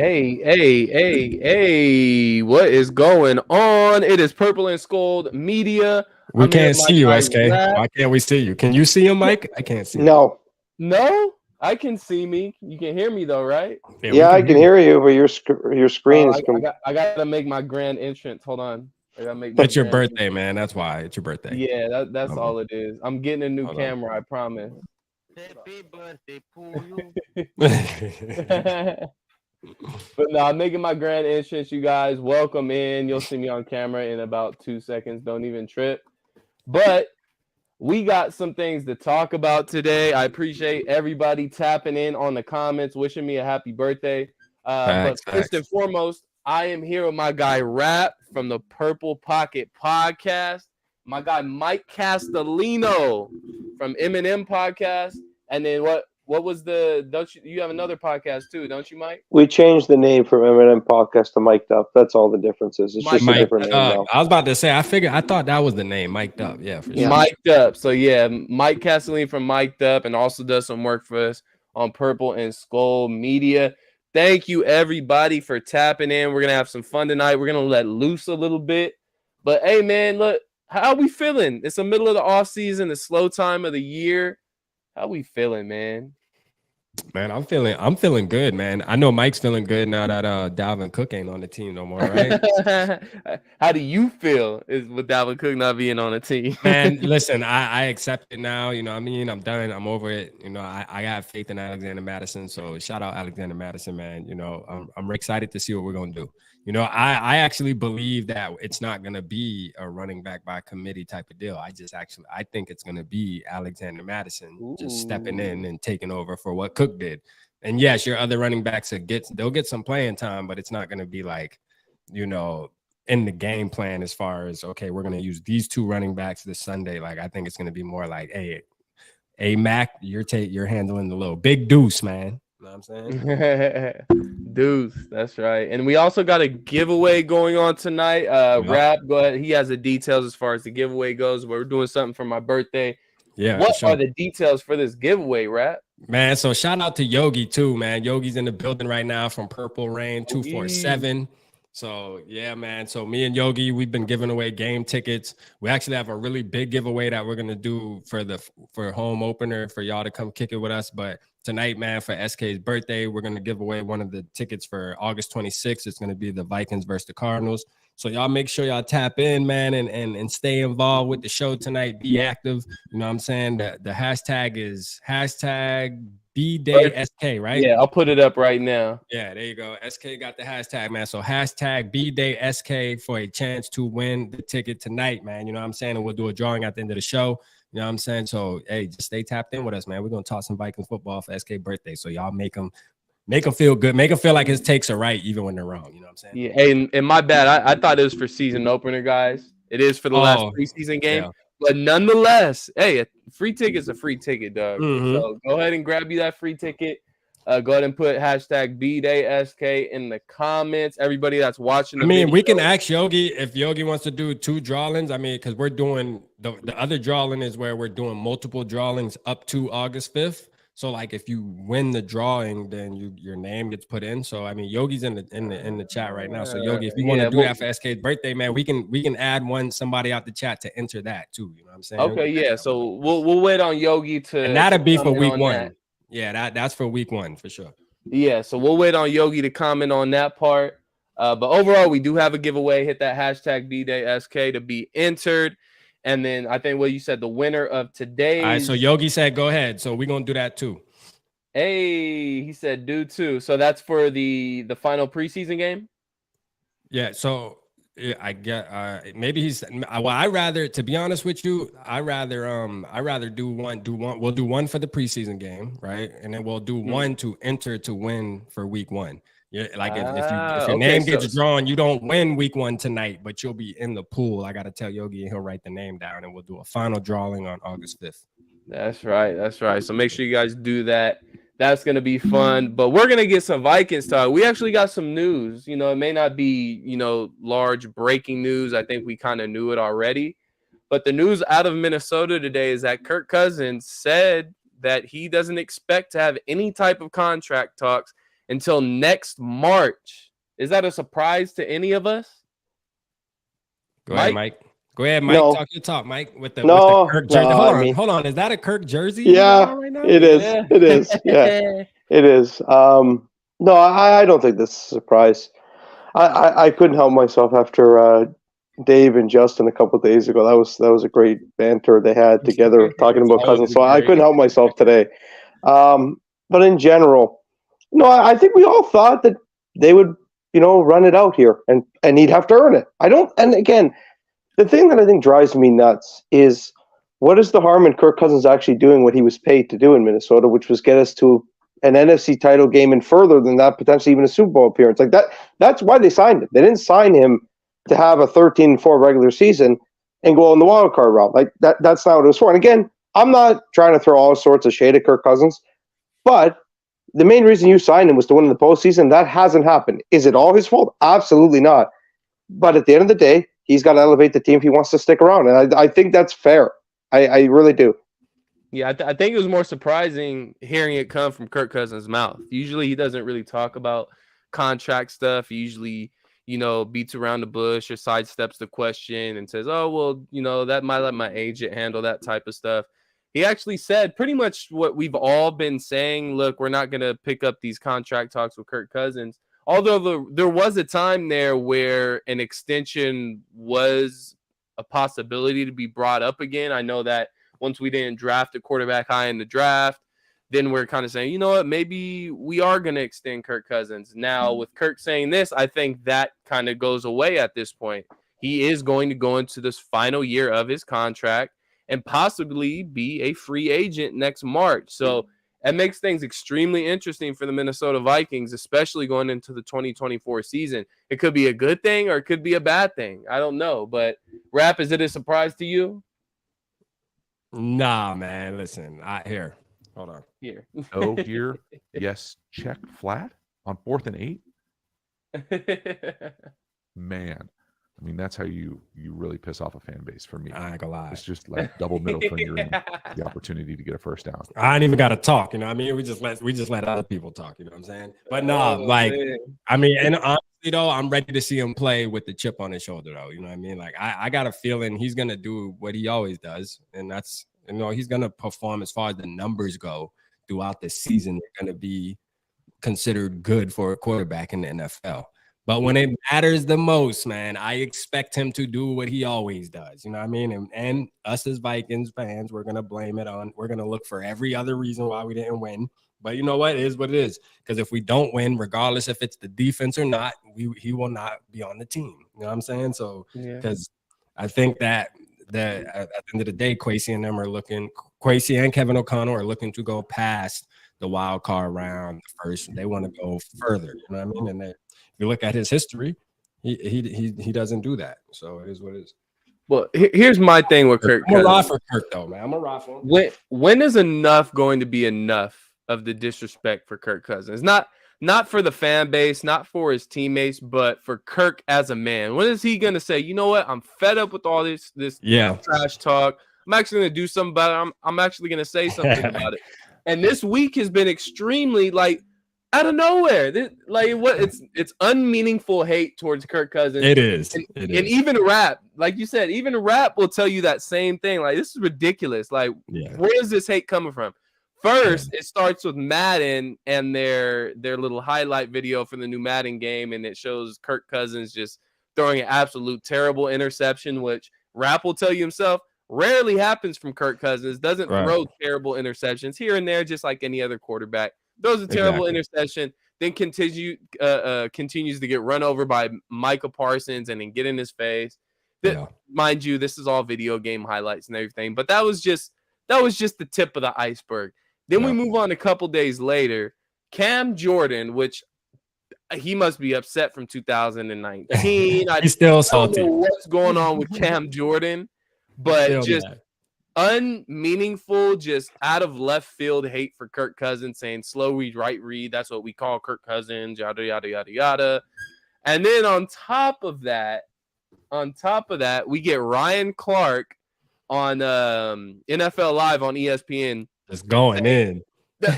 Hey, what is going on? It is Purple&SKOL'd Media. We I'm here can't with my see you, guy SK. Rap. Why can't we see you? Can you see him, Mike? I can't see him. No. No, I can see me. You can hear me though, right? Yeah, we Yeah, I can hear can you. hear you, but your Oh, screen is. I gotta make my grand entrance. Hold on. I gotta make my It's your grand birthday, entrance. man. That's why. It's your birthday. Yeah, that's Hold on. all it is. I'm getting a new Hold on. camera, I promise. Happy birthday to you. But no, I'm making my grand entrance, you guys. Welcome in. You'll see me on camera in about 2 seconds. Don't even trip. But we got some things to talk about today. I appreciate everybody tapping in on the comments, wishing me a happy birthday. But first and foremost, I am here with my guy Rap from the Purple Pocket Podcast, my guy Mike Castellino from M&M Podcast, and then what was the? Don't you have another podcast too? Don't you, Mike? We changed the name from M&M Podcast to Mic'd Up. That's all the difference is. It's just a Mike, different name now. I was about to say, I thought that was the name, Mic'd Up. Yeah, for sure. Yeah. Mic'd Up. So yeah, Mike Castellino from Mic'd Up, and also does some work for us on Purple&SKOL'd Media. Thank you everybody for tapping in. We're gonna have some fun tonight. We're gonna let loose a little bit. But hey man, look, how we feeling? It's the middle of the off season, the slow time of the year. How we feeling, man? Man, I'm feeling good, man. I know Mike's feeling good now that Dalvin Cook ain't on the team no more, right? How do you feel with Dalvin Cook not being on the team? Man, listen, I accept it now. You know what I mean? I'm done. I'm over it. You know, I got faith in Alexander Madison. So shout out Alexander Madison, man. You know, I'm excited to see what we're going to do. You know, I actually believe that it's not going to be a running back by committee type of deal. I think it's going to be Alexander Madison just stepping in and taking over for what Cook did. And yes, your other running backs they'll get some playing time, but it's not going to be like, you know, in the game plan as far as, okay, we're going to use these two running backs this Sunday. Like, I think it's going to be more like, hey, Mac, you're handling the little big deuce, man. You know what I'm saying? Deuce, that's right. And we also got a giveaway going on tonight. Rap, go ahead. He has the details as far as the giveaway goes. We're doing something for my birthday. Yeah. What are the details for this giveaway, Rap? Man, so shout out to Yogi too, man. Yogi's in the building right now from Purple Rain 247. So yeah, man. So me and Yogi, we've been giving away game tickets. We actually have a really big giveaway that we're gonna do for home opener for y'all to come kick it with us. But tonight, man, for SK's birthday, we're gonna give away one of the tickets for August 26th. It's gonna be the Vikings versus the Cardinals. So y'all make sure y'all tap in, man, and stay involved with the show tonight. Be active. You know what I'm saying? The hashtag is hashtag BDaySK, right? Yeah, I'll put it up right now. Yeah, there you go. SK got the hashtag, man. So hashtag BDaySK for a chance to win the ticket tonight, man. You know what I'm saying? And we'll do a drawing at the end of the show. You know what I'm saying? So, hey, just stay tapped in with us, man. We're going to talk some Vikings football for SK birthday. So y'all make them feel good. Make them feel like his takes are right, even when they're wrong. You know what I'm saying? Yeah, hey, and my bad. I thought it was for season opener, guys. It is for the last preseason game. Yeah. But nonetheless, hey, a free ticket's a free ticket, dog. So go ahead and grab you that free ticket. Go ahead and put hashtag BDaySK in the comments. Everybody that's watching the video. We can ask Yogi if Yogi wants to do 2 drawings. Because we're doing the other drawing is where we're doing multiple drawings up to August 5th. So like if you win the drawing, then your name gets put in. So Yogi's in the chat right now. So Yogi, if you want to do that for SK's birthday, man, we can add somebody out the chat to enter that too. You know what I'm saying? Okay, yeah. So we'll wait on Yogi to, and that'll be for week 1. That. Yeah, that's for week 1 for sure. Yeah, so we'll wait on Yogi to comment on that part. But overall, we do have a giveaway. Hit that hashtag BDaySK to be entered. And then I think what you said, the winner of today's. All right, so Yogi said go ahead. So we're going to do that too. Hey, he said do too. So that's for the final preseason game? Yeah, so I get maybe he's I rather, to be honest with you, I rather do one. We'll do one for the preseason game, right? And then we'll do one to enter to win for week 1. Yeah, like if your name gets drawn, you don't win week 1 tonight, but you'll be in the pool. I got to tell Yogi and he'll write the name down and we'll do a final drawing on August 5th. That's right. So make sure you guys do that. That's going to be fun, but we're going to get some Vikings talk. We actually got some news. You know, it may not be, large breaking news. I think we kind of knew it already, but the news out of Minnesota today is that Kirk Cousins said that he doesn't expect to have any type of contract talks until next March. Is that a surprise to any of us? Go ahead, Mike. Go ahead, Mike. No. Talk your talk, Mike. With the Kirk jersey. No, Hold on. Is that a Kirk jersey? Yeah, Right now? it is. It is. Yeah, it is. No, I don't think this is a surprise. I couldn't help myself after Dave and Justin a couple of days ago. That was a great banter they had together talking about Cousins. So I couldn't help myself today. But in general, no, I think we all thought that they would, run it out here and he'd have to earn it. And again, the thing that I think drives me nuts is what is the harm in Kirk Cousins actually doing what he was paid to do in Minnesota, which was get us to an NFC title game and further than that, potentially even a Super Bowl appearance. Like that. That's why they signed him. They didn't sign him to have a 13-4 regular season and go on the wild card route. Like that's not what it was for. And again, I'm not trying to throw all sorts of shade at Kirk Cousins, but the main reason you signed him was to win in the postseason. That hasn't happened. Is it all his fault? Absolutely not. But at the end of the day, he's got to elevate the team if he wants to stick around. And I think that's fair. I really do. Yeah, I think it was more surprising hearing it come from Kirk Cousins' mouth. Usually he doesn't really talk about contract stuff. He usually, beats around the bush or sidesteps the question and says, oh, well, that might let my agent handle that type of stuff. He actually said pretty much what we've all been saying. Look, we're not going to pick up these contract talks with Kirk Cousins. Although there was a time there where an extension was a possibility to be brought up again. I know that once we didn't draft a quarterback high in the draft, then we're kind of saying, you know what, maybe we are going to extend Kirk Cousins. Now, with Kirk saying this, I think that kind of goes away at this point. He is going to go into this final year of his contract and possibly be a free agent next March. So that makes things extremely interesting for the Minnesota Vikings, especially going into the 2024 season. It could be a good thing or it could be a bad thing. I don't know. But, Rap, is it a surprise to you? Nah, man. Listen, here. Hold on. Here. No here. Yes, check flat on 4th and 8. Man, I mean, that's how you really piss off a fan base for me. I ain't gonna lie. It's just like double middle fingering the opportunity to get a first down. I ain't even got to talk. I mean, we just let other people talk. You know what I'm saying? But no, I mean, and honestly though, I'm ready to see him play with the chip on his shoulder though. You know what I mean? Like I got a feeling he's gonna do what he always does, and that's he's gonna perform as far as the numbers go throughout the season. They're gonna be considered good for a quarterback in the NFL. But when it matters the most, man, I expect him to do what he always does. You know what I mean? And us as Vikings fans, we're going to blame it on, we're going to look for every other reason why we didn't win. But you know what? It is what it is. Because if we don't win, regardless if it's the defense or not, he will not be on the team. You know what I'm saying? So, because I think that at the end of the day, Kwesi and Kevin O'Connell are looking to go past the wild card round first. They want to go further. You know what I mean? And if you look at his history, he doesn't do that. So it is what it is. Well, here's my thing with Kirk. I'm a ride for Kirk, though, man. I'm a ride for him. When is enough going to be enough of the disrespect for Kirk Cousins? Not for the fan base, not for his teammates, but for Kirk as a man. When is he going to say, you know what? I'm fed up with all this trash talk. I'm actually going to do something about it. I'm actually going to say something about it. And this week has been extremely out of nowhere. It's unmeaningful hate towards Kirk Cousins. It is. And even Rap, like you said, even Rap will tell you that same thing. Like, this is ridiculous. Like, where is this hate coming from? First, it starts with Madden and their little highlight video for the new Madden game, and it shows Kirk Cousins just throwing an absolute terrible interception, which Rap will tell you himself rarely happens from Kirk Cousins. Doesn't throw terrible interceptions here and there, just like any other quarterback. Throws a terrible interception, then continues to get run over by Micah Parsons and then get in his face. Mind you, this is all video game highlights and everything, but that was just the tip of the iceberg. Then we move on a couple days later. Cam Jordan, which he must be upset from 2019. He's still salty. I don't know what's going on with Cam Jordan, but just unmeaningful, just out of left field hate for Kirk Cousins, saying slow read, right read. That's what we call Kirk Cousins, yada, yada, yada, yada. And then on top of that, we get Ryan Clark on NFL Live on ESPN. Just going in. They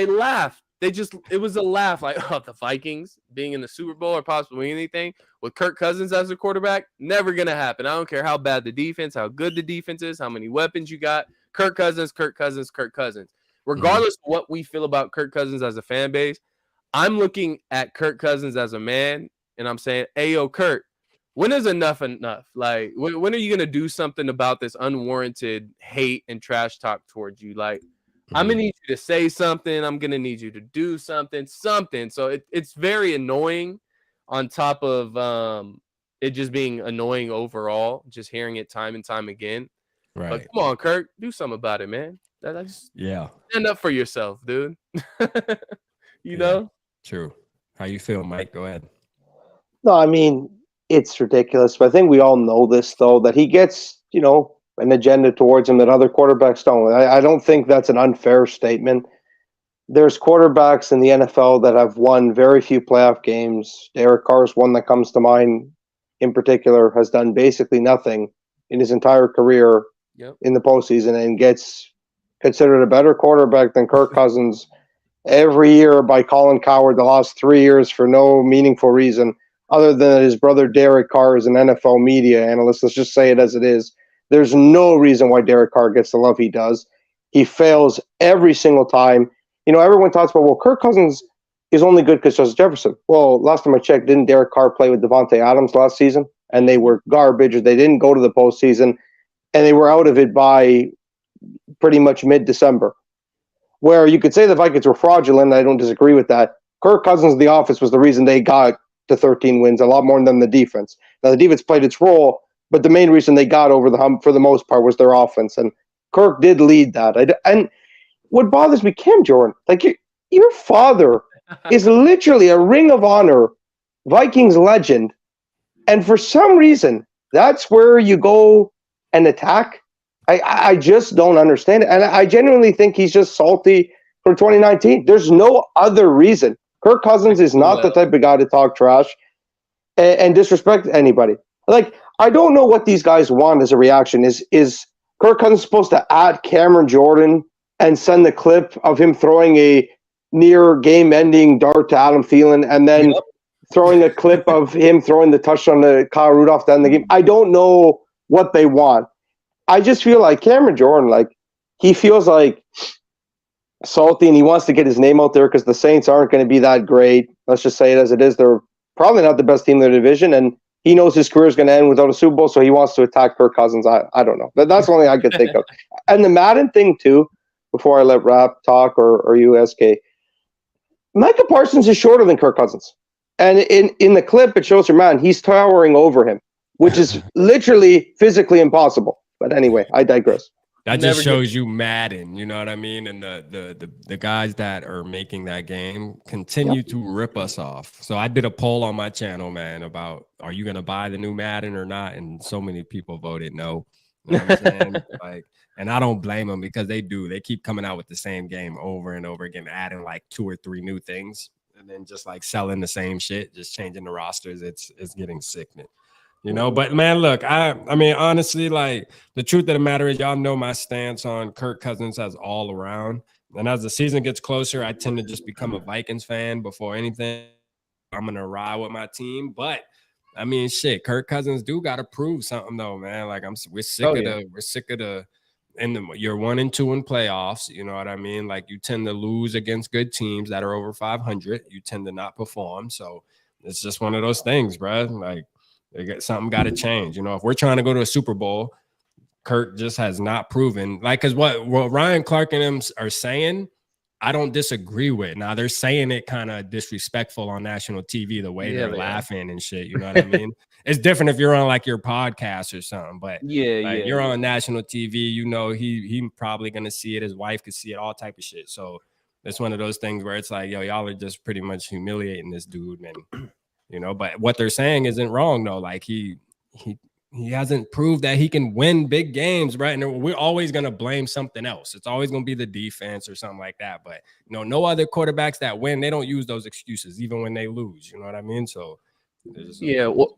laughed it was a laugh like, oh, the Vikings being in the Super Bowl or possibly anything with Kirk Cousins as a quarterback, never going to happen. I don't care how bad the defense, how good the defense is, how many weapons you got. Kirk Cousins, Kirk Cousins, Kirk Cousins. Regardless of what we feel about Kirk Cousins as a fan base, I'm looking at Kirk Cousins as a man, and I'm saying, hey, yo, Kirk, when is enough enough? Like, when are you going to do something about this unwarranted hate and trash talk towards you? Like, I'm going to need you to say something. I'm going to need you to do something. So it's very annoying on top of it just being annoying overall, just hearing it time and time again. Right. But come on, Kirk, do something about it, man. Stand up for yourself, dude. You know? True. How you feel, Mike? Go ahead. No, I mean, it's ridiculous. But I think we all know this, though, that he gets, an agenda towards him that other quarterbacks don't. I don't think that's an unfair statement. There's quarterbacks in the NFL that have won very few playoff games. Derek Carr's one that comes to mind in particular, has done basically nothing in his entire career in the postseason and gets considered a better quarterback than Kirk Cousins every year by Colin Cowherd the last 3 years for no meaningful reason other than that his brother Derek Carr is an NFL media analyst. Let's just say it as it is. There's no reason why Derek Carr gets the love he does. He fails every single time. Everyone talks about, well, Kirk Cousins is only good because Justin Jefferson. Well, last time I checked, didn't Derek Carr play with Devontae Adams last season? And they were garbage, or they didn't go to the postseason, and they were out of it by pretty much mid-December. Where you could say the Vikings were fraudulent, I don't disagree with that. Kirk Cousins in the office was the reason they got to 13 wins, a lot more than the defense. Now, the defense played its role, but the main reason they got over the hump for the most part was their offense, and Kirk did lead that. And what bothers me, Cam Jordan, like your father is literally a Ring of Honor Vikings legend, and for some reason, that's where you go and attack. I just don't understand it. And I genuinely think he's just salty for 2019. There's no other reason. Kirk Cousins is not the type of guy to talk trash and disrespect anybody. Like, I don't know what these guys want as a reaction. Is Kirk Cousins supposed to add Cameron Jordan and send the clip of him throwing a near game-ending dart to Adam Thielen and then throwing a clip of him throwing the touchdown to Kyle Rudolph to end the game? I don't know what they want. I just feel like Cameron Jordan, like, he feels like salty and he wants to get his name out there because the Saints aren't going to be that great. Let's just say it as it is. They're probably not the best team in their division, and he knows his career is going to end without a Super Bowl, so he wants to attack Kirk Cousins. I don't know. That's the only thing I could think of. And the Madden thing, too, before I let Rap talk or you, SK, Micah Parsons is shorter than Kirk Cousins. And in the clip, it shows your man, he's towering over him, which is literally physically impossible. But anyway, I digress. That just shows you Madden, you know what I mean? And the guys that are making that game continue to rip us off. So I did a poll on my channel, man, about are you gonna buy the new Madden or not? And so many people voted no. You know what I'm saying? And I don't blame them because they do. They keep coming out with the same game over and over again, adding like 2 or 3 new things, and then just like selling the same shit, just changing the rosters. It's getting sickening. But man, look, I mean, honestly, like the truth of the matter is y'all know my stance on Kirk Cousins as all around. And as the season gets closer, I tend to just become a Vikings fan before anything. I'm going to ride with my team. But I mean, shit, Kirk Cousins do got to prove something though, man. Like we're sick of the you're 1 and 2 in playoffs. You know what I mean? Like you tend to lose against good teams that are over 500. You tend to not perform. So it's just one of those things, bro. Like, something got to change. If we're trying to go to a Super Bowl, Kirk just has not proven. Like, because what Ryan Clark and them are saying, I don't disagree with. Now, they're saying it kind of disrespectful on national TV, the way they're laughing and shit. You know what I mean? It's different if you're on, like, your podcast or something. But, you're on national TV, he probably going to see it. His wife could see it, all type of shit. So it's one of those things where it's like, yo, y'all are just pretty much humiliating this dude, man. But what they're saying isn't wrong though. Like he hasn't proved that he can win big games, right? And we're always gonna blame something else. It's always gonna be the defense or something like that. But no other quarterbacks that win, they don't use those excuses even when they lose. You know what I mean? So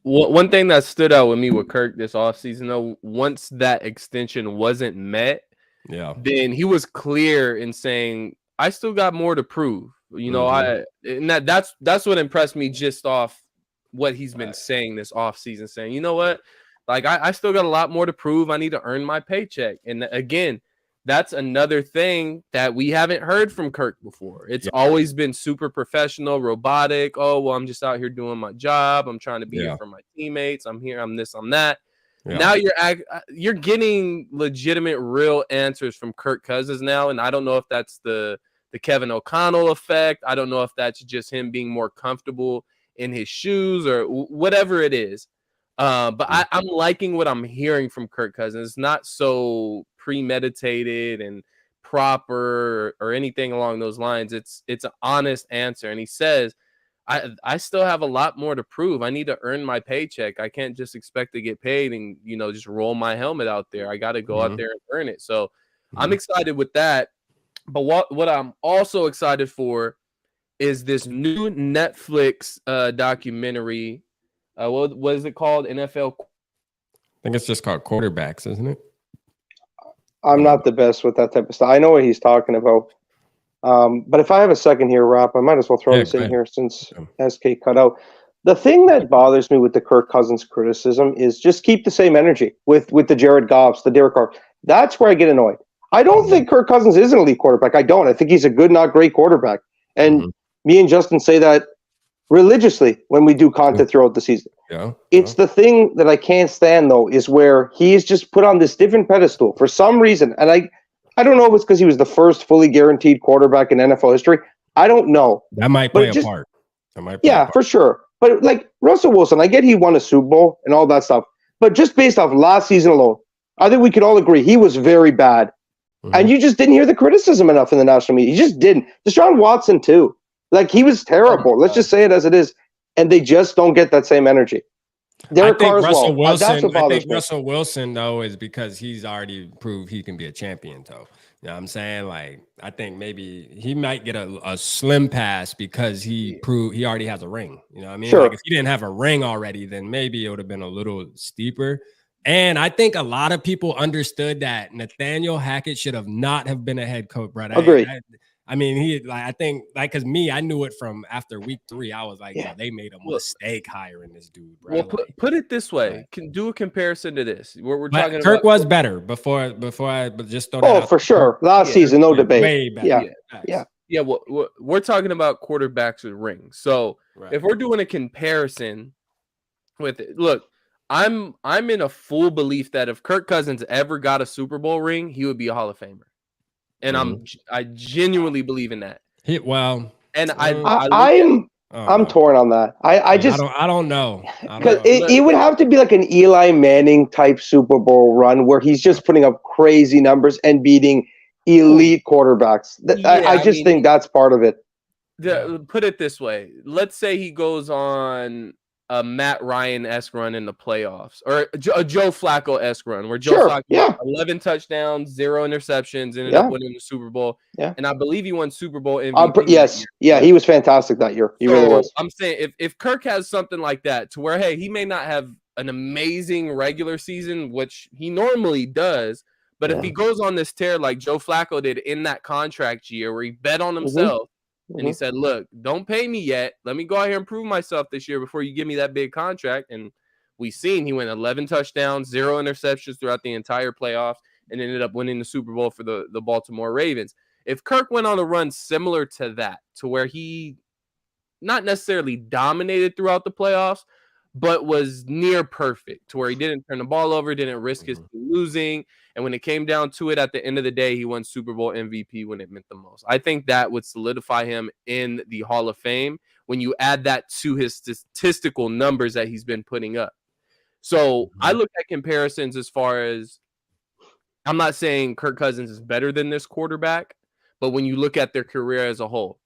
one thing that stood out with me with Kirk this offseason though, once that extension wasn't met, then he was clear in saying, I still got more to prove. You know, that's what impressed me just off what he's been saying this offseason, saying, you know what, like I still got a lot more to prove. I need to earn my paycheck. And again, that's another thing that we haven't heard from Kirk before. It's always been super professional, robotic. Oh, well, I'm just out here doing my job. I'm trying to be here for my teammates. I'm here. I'm this, I'm that. Yeah. Now you're getting legitimate, real answers from Kirk Cousins now. And I don't know if that's the Kevin O'Connell effect. I don't know if that's just him being more comfortable in his shoes or whatever it is. But I'm liking what I'm hearing from Kirk Cousins. It's not so premeditated and proper or anything along those lines. It's an honest answer. And he says, I still have a lot more to prove. I need to earn my paycheck. I can't just expect to get paid and, you know, just roll my helmet out there. I got to go out there and earn it. So I'm excited with that. But what I'm also excited for is this new Netflix documentary. What is it called? NFL? I think it's just called Quarterbacks, isn't it? I'm not the best with that type of stuff. I know what he's talking about. But if I have a second here, Rob, I might as well throw this in here since SK cut out. The thing that bothers me with the Kirk Cousins criticism is just keep the same energy with the Jared Goffs, the Derek Carr. That's where I get annoyed. I don't think Kirk Cousins is an elite quarterback. I don't. I think he's a good, not great quarterback. And me and Justin say that religiously when we do content throughout the season. It's the thing that I can't stand, though, is where he is just put on this different pedestal for some reason. And I don't know if it's because he was the first fully guaranteed quarterback in NFL history. I don't know. That might play a part. For sure. But like Russell Wilson, I get he won a Super Bowl and all that stuff. But just based off last season alone, I think we could all agree he was very bad. And you just didn't hear the criticism enough in the national media. You just didn't. Deshaun Watson, too. Like, he was terrible. Let's just say it as it is. And they just don't get that same energy. I think Russell Wilson, though, is because he's already proved he can be a champion, though. You know what I'm saying? Like, I think maybe he might get a slim pass because he already has a ring. You know what I mean? Sure. Like, if he didn't have a ring already, then maybe it would have been a little steeper. And I think a lot of people understood that Nathaniel Hackett should have not have been a head coach, bro. Agreed. I mean, because me, I knew it from after week 3. I was like, yeah, they made a mistake hiring this dude, bro. Well, put it this way. Can do a comparison to this. We're talking Kirk was better before I just throw that out. For sure. Last season, no debate. Way better. Yeah. Well, we're talking about quarterbacks with rings. So if we're doing a comparison with it, look, I'm in a full belief that if Kirk Cousins ever got a Super Bowl ring, he would be a Hall of Famer. And I genuinely believe in that. I'm torn on that. I don't know. Because it would have to be like an Eli Manning type Super Bowl run where he's just putting up crazy numbers and beating elite quarterbacks. I think that's part of it. Put it this way. Let's say he goes on a Matt Ryan-esque run in the playoffs, or a Joe Flacco-esque run, where Joe Flacco 11 touchdowns, 0 interceptions, ended up winning the Super Bowl. Yeah. And I believe he won Super Bowl MVP. Yes. Yeah, he was fantastic that year. He really was. I'm saying if Kirk has something like that, to where, hey, he may not have an amazing regular season, which he normally does, but if he goes on this tear like Joe Flacco did in that contract year, where he bet on himself, and he said, look, don't pay me yet. Let me go out here and prove myself this year before you give me that big contract. And we seen he went 11 touchdowns, 0 interceptions throughout the entire playoffs, and ended up winning the Super Bowl for the Baltimore Ravens. If Kirk went on a run similar to that, to where he not necessarily dominated throughout the playoffs, but was near perfect, to where he didn't turn the ball over, didn't risk his losing. And when it came down to it, at the end of the day, he won Super Bowl MVP when it meant the most. I think that would solidify him in the Hall of Fame when you add that to his statistical numbers that he's been putting up. So I look at comparisons as far as, I'm not saying Kirk Cousins is better than this quarterback, but when you look at their career as a whole,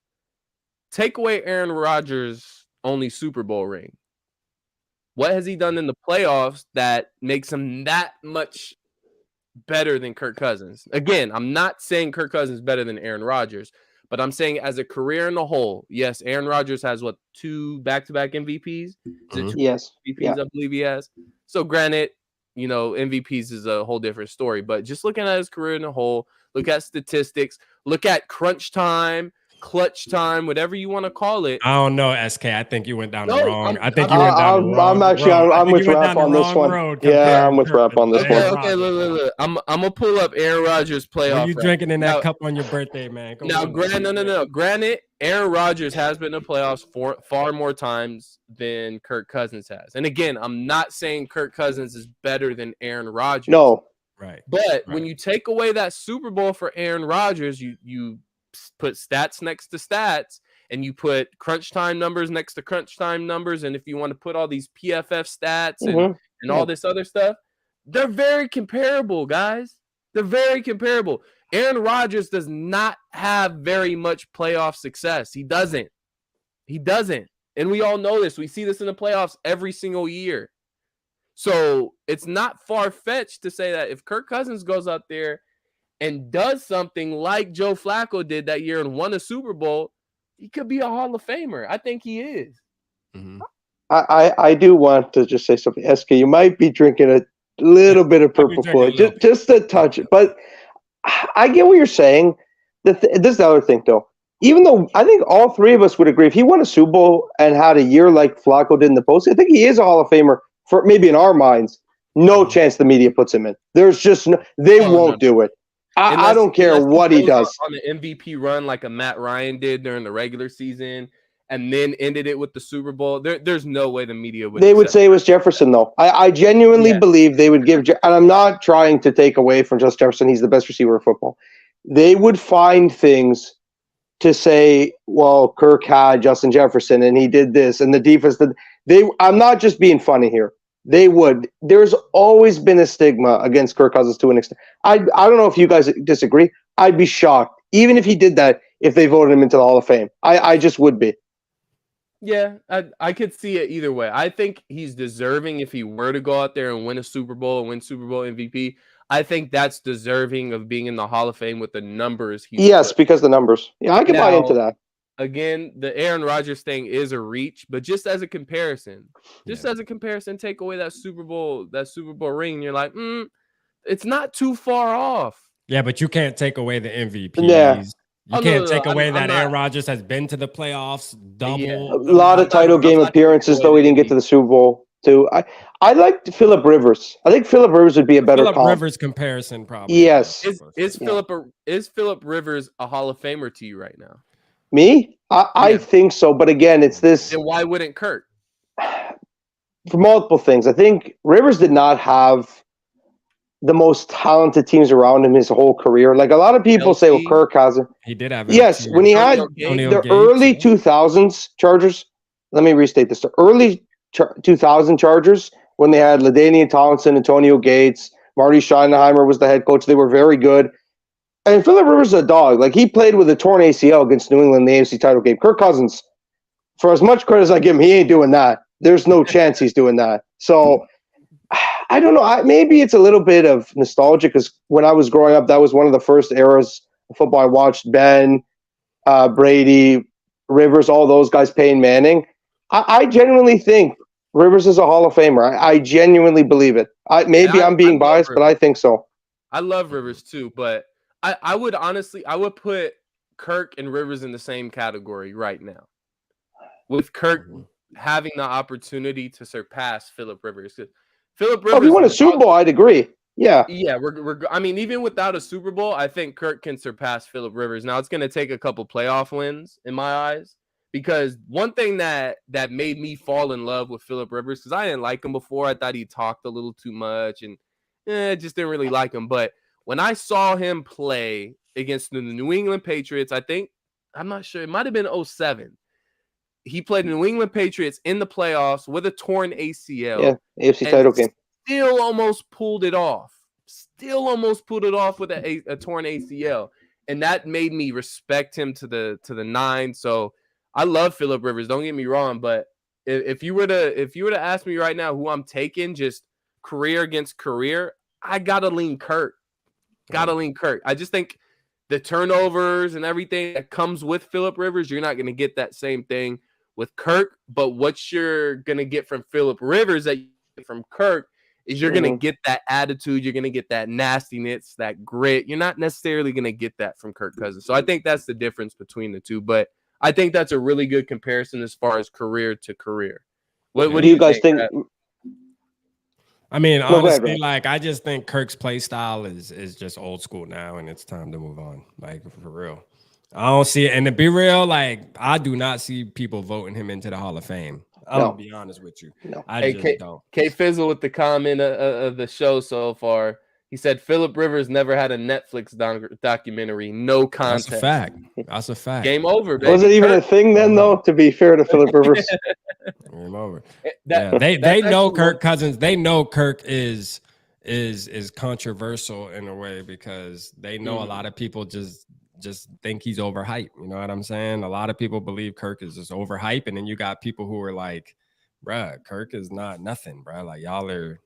take away Aaron Rodgers' only Super Bowl ring. What has he done in the playoffs that makes him that much better than Kirk Cousins? Again, I'm not saying Kirk Cousins is better than Aaron Rodgers, but I'm saying as a career in the whole, yes, Aaron Rodgers has 2 back-to-back MVPs? Is it 2 yes. MVPs, I believe he has. So granted, MVPs is a whole different story, but just looking at his career in the whole, look at statistics, look at crunch time, clutch time, whatever you want to call it. I don't know, SK. I think you went down the No, wrong. I'm- I think I'm- you went down the wrong. I'm with you went Rap down on the this wrong one. road Yeah, comparing I'm with Kirk Rap on this and one. Aaron Okay, Rodgers, look. I'm gonna pull up Aaron Rodgers playoff. What are you record. drinking in that Now- cup on your birthday, man? Come Now, on. Granted, Aaron Rodgers has been in the playoffs far more times than Kirk Cousins has. And again, I'm not saying Kirk Cousins is better than Aaron Rodgers. No. Right. But when you take away that Super Bowl for Aaron Rodgers, you put stats next to stats, and you put crunch time numbers next to crunch time numbers. And if you want to put all these PFF stats and all this other stuff, they're very comparable, guys. They're very comparable. Aaron Rodgers does not have very much playoff success. He doesn't. And we all know this. We see this in the playoffs every single year. So it's not far-fetched to say that if Kirk Cousins goes out there and does something like Joe Flacco did that year and won a Super Bowl, he could be a Hall of Famer. I think he is. Mm-hmm. I do want to just say something. SK, you might be drinking a little bit of Purple Floyd, just a touch. But I get what you're saying. This is the other thing, though. Even though I think all three of us would agree, if he won a Super Bowl and had a year like Flacco did in the postseason, I think he is a Hall of Famer for maybe in our minds. No chance the media puts him in. There's just they won't do it. I don't care what he does. On the MVP run like a Matt Ryan did during the regular season and then ended it with the Super Bowl, there's no way the media would. They would say it was Jefferson, though. I genuinely believe they would give, and I'm not trying to take away from Justin Jefferson. He's the best receiver of football. They would find things to say, well, Kirk had Justin Jefferson and he did this and the defense did. I'm not just being funny here. They would. There's always been a stigma against Kirk Cousins to an extent. I don't know if you guys disagree. I'd be shocked, even if he did that, if they voted him into the Hall of Fame. I just would be. Yeah, I could see it either way. I think he's deserving if he were to go out there and win a Super Bowl and win Super Bowl MVP. I think that's deserving of being in the Hall of Fame with the numbers. Because the numbers. Yeah, I can buy into that. Again, the Aaron Rodgers thing is a reach, but just as a comparison, take away that Super Bowl ring, and you're like, it's not too far off. Yeah, but you can't take away the MVPs. Yeah. You can't take away that Aaron Rodgers has been to the playoffs, a lot of title game appearances, though he didn't get to the Super Bowl too. I liked Phillip Rivers. I think Phillip Rivers would be a better Phillip Rivers comparison, probably. Yes. Is Phillip Rivers a Hall of Famer to you right now? Me? I think so, but again, it's this. Then why wouldn't Kirk? For multiple things. I think Rivers did not have the most talented teams around him his whole career. Like a lot of people say, well, Kirk has it. He did have. Yes, when he had the early 2000s Chargers. Let me restate this: the early 2000 Chargers, when they had LaDainian Tomlinson, Antonio Gates, Marty Schottenheimer was the head coach. They were very good. And Phillip Rivers is a dog. Like he played with a torn ACL against New England in the AFC title game. Kirk Cousins, for as much credit as I give him, he ain't doing that. There's no chance he's doing that. So I don't know. Maybe it's a little bit of nostalgia because when I was growing up, that was one of the first eras of football I watched. Ben, Brady, Rivers, all those guys, Peyton Manning. I genuinely think Rivers is a Hall of Famer. I genuinely believe it. I'm being biased, but I think so. I love Rivers too, but I would put Kirk and Rivers in the same category right now. With Kirk having the opportunity to surpass Phillip Rivers. Phillip Rivers. If he won a Super Bowl, I'd agree. Yeah. Yeah, I mean, even without a Super Bowl, I think Kirk can surpass Phillip Rivers. Now it's going to take a couple playoff wins in my eyes, because one thing that made me fall in love with Phillip Rivers, because I didn't like him before. I thought he talked a little too much and just didn't really like him. But when I saw him play against the New England Patriots, I'm not sure, it might have been 2007. He played the New England Patriots in the playoffs with a torn ACL. Yeah, AFC title game. Still almost pulled it off. With a torn ACL. And that made me respect him to the nine. So I love Phillip Rivers. Don't get me wrong, but if you were to ask me right now who I'm taking, just career against career, I gotta lean Kirk. I just think the turnovers and everything that comes with Phillip Rivers, you're not gonna get that same thing with Kirk. But what you're gonna get from Phillip Rivers that you get from Kirk is you're going to get that attitude. You're going to get that nastiness, that grit. You're not necessarily going to get that from Kirk Cousins. So I think that's the difference between the two. But I think that's a really good comparison as far as career to career. What do you guys think? I mean, honestly, like, I just think Kirk's play style is just old school now, and it's time to move on. Like, for real. I don't see it. And to be real, like, I do not see people voting him into the Hall of Fame. I'm going to be honest with you. No. I just don't. K Fizzle with the comment of the show so far. He said Phillip Rivers never had a Netflix documentary. No context. That's a fact. That's a fact. Game over, baby. Was it even a thing then, though, to be fair to Phillip Rivers? Game over. They know Kirk Cousins. They know Kirk is controversial in a way because they know a lot of people just think he's overhyped. You know what I'm saying? A lot of people believe Kirk is just overhyped, and then you got people who are like, bruh, Kirk is not nothing, bruh. Like, y'all are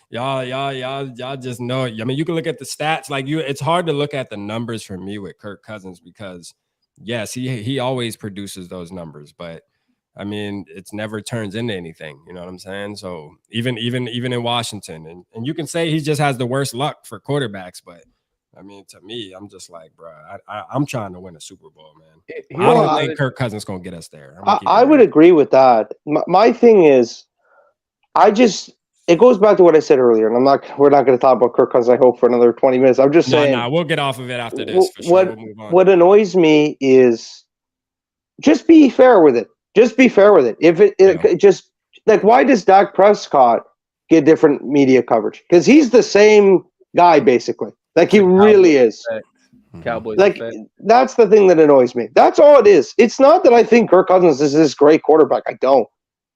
y'all just know it. I mean, you can look at the stats. Like, it's hard to look at the numbers for me with Kirk Cousins because yes, he always produces those numbers, but I mean, it's never turns into anything. You know what I'm saying? So even in Washington, and you can say he just has the worst luck for quarterbacks, but I mean, to me, I'm just like, bro, I'm trying to win a Super Bowl, man. I don't think Kirk Cousins gonna get us there. I would agree with that. My thing is, it goes back to what I said earlier, and we're not going to talk about Kirk Cousins, I hope, for another 20 minutes. I'm just saying. No, we'll get off of it after this. For sure. We'll move on. What annoys me is just be fair with it. Just be fair with it. If it just like, why does Dak Prescott get different media coverage? Because he's the same guy, basically. Like, he really is. Cowboys. Like, that's the thing that annoys me. That's all it is. It's not that I think Kirk Cousins is this great quarterback. I don't.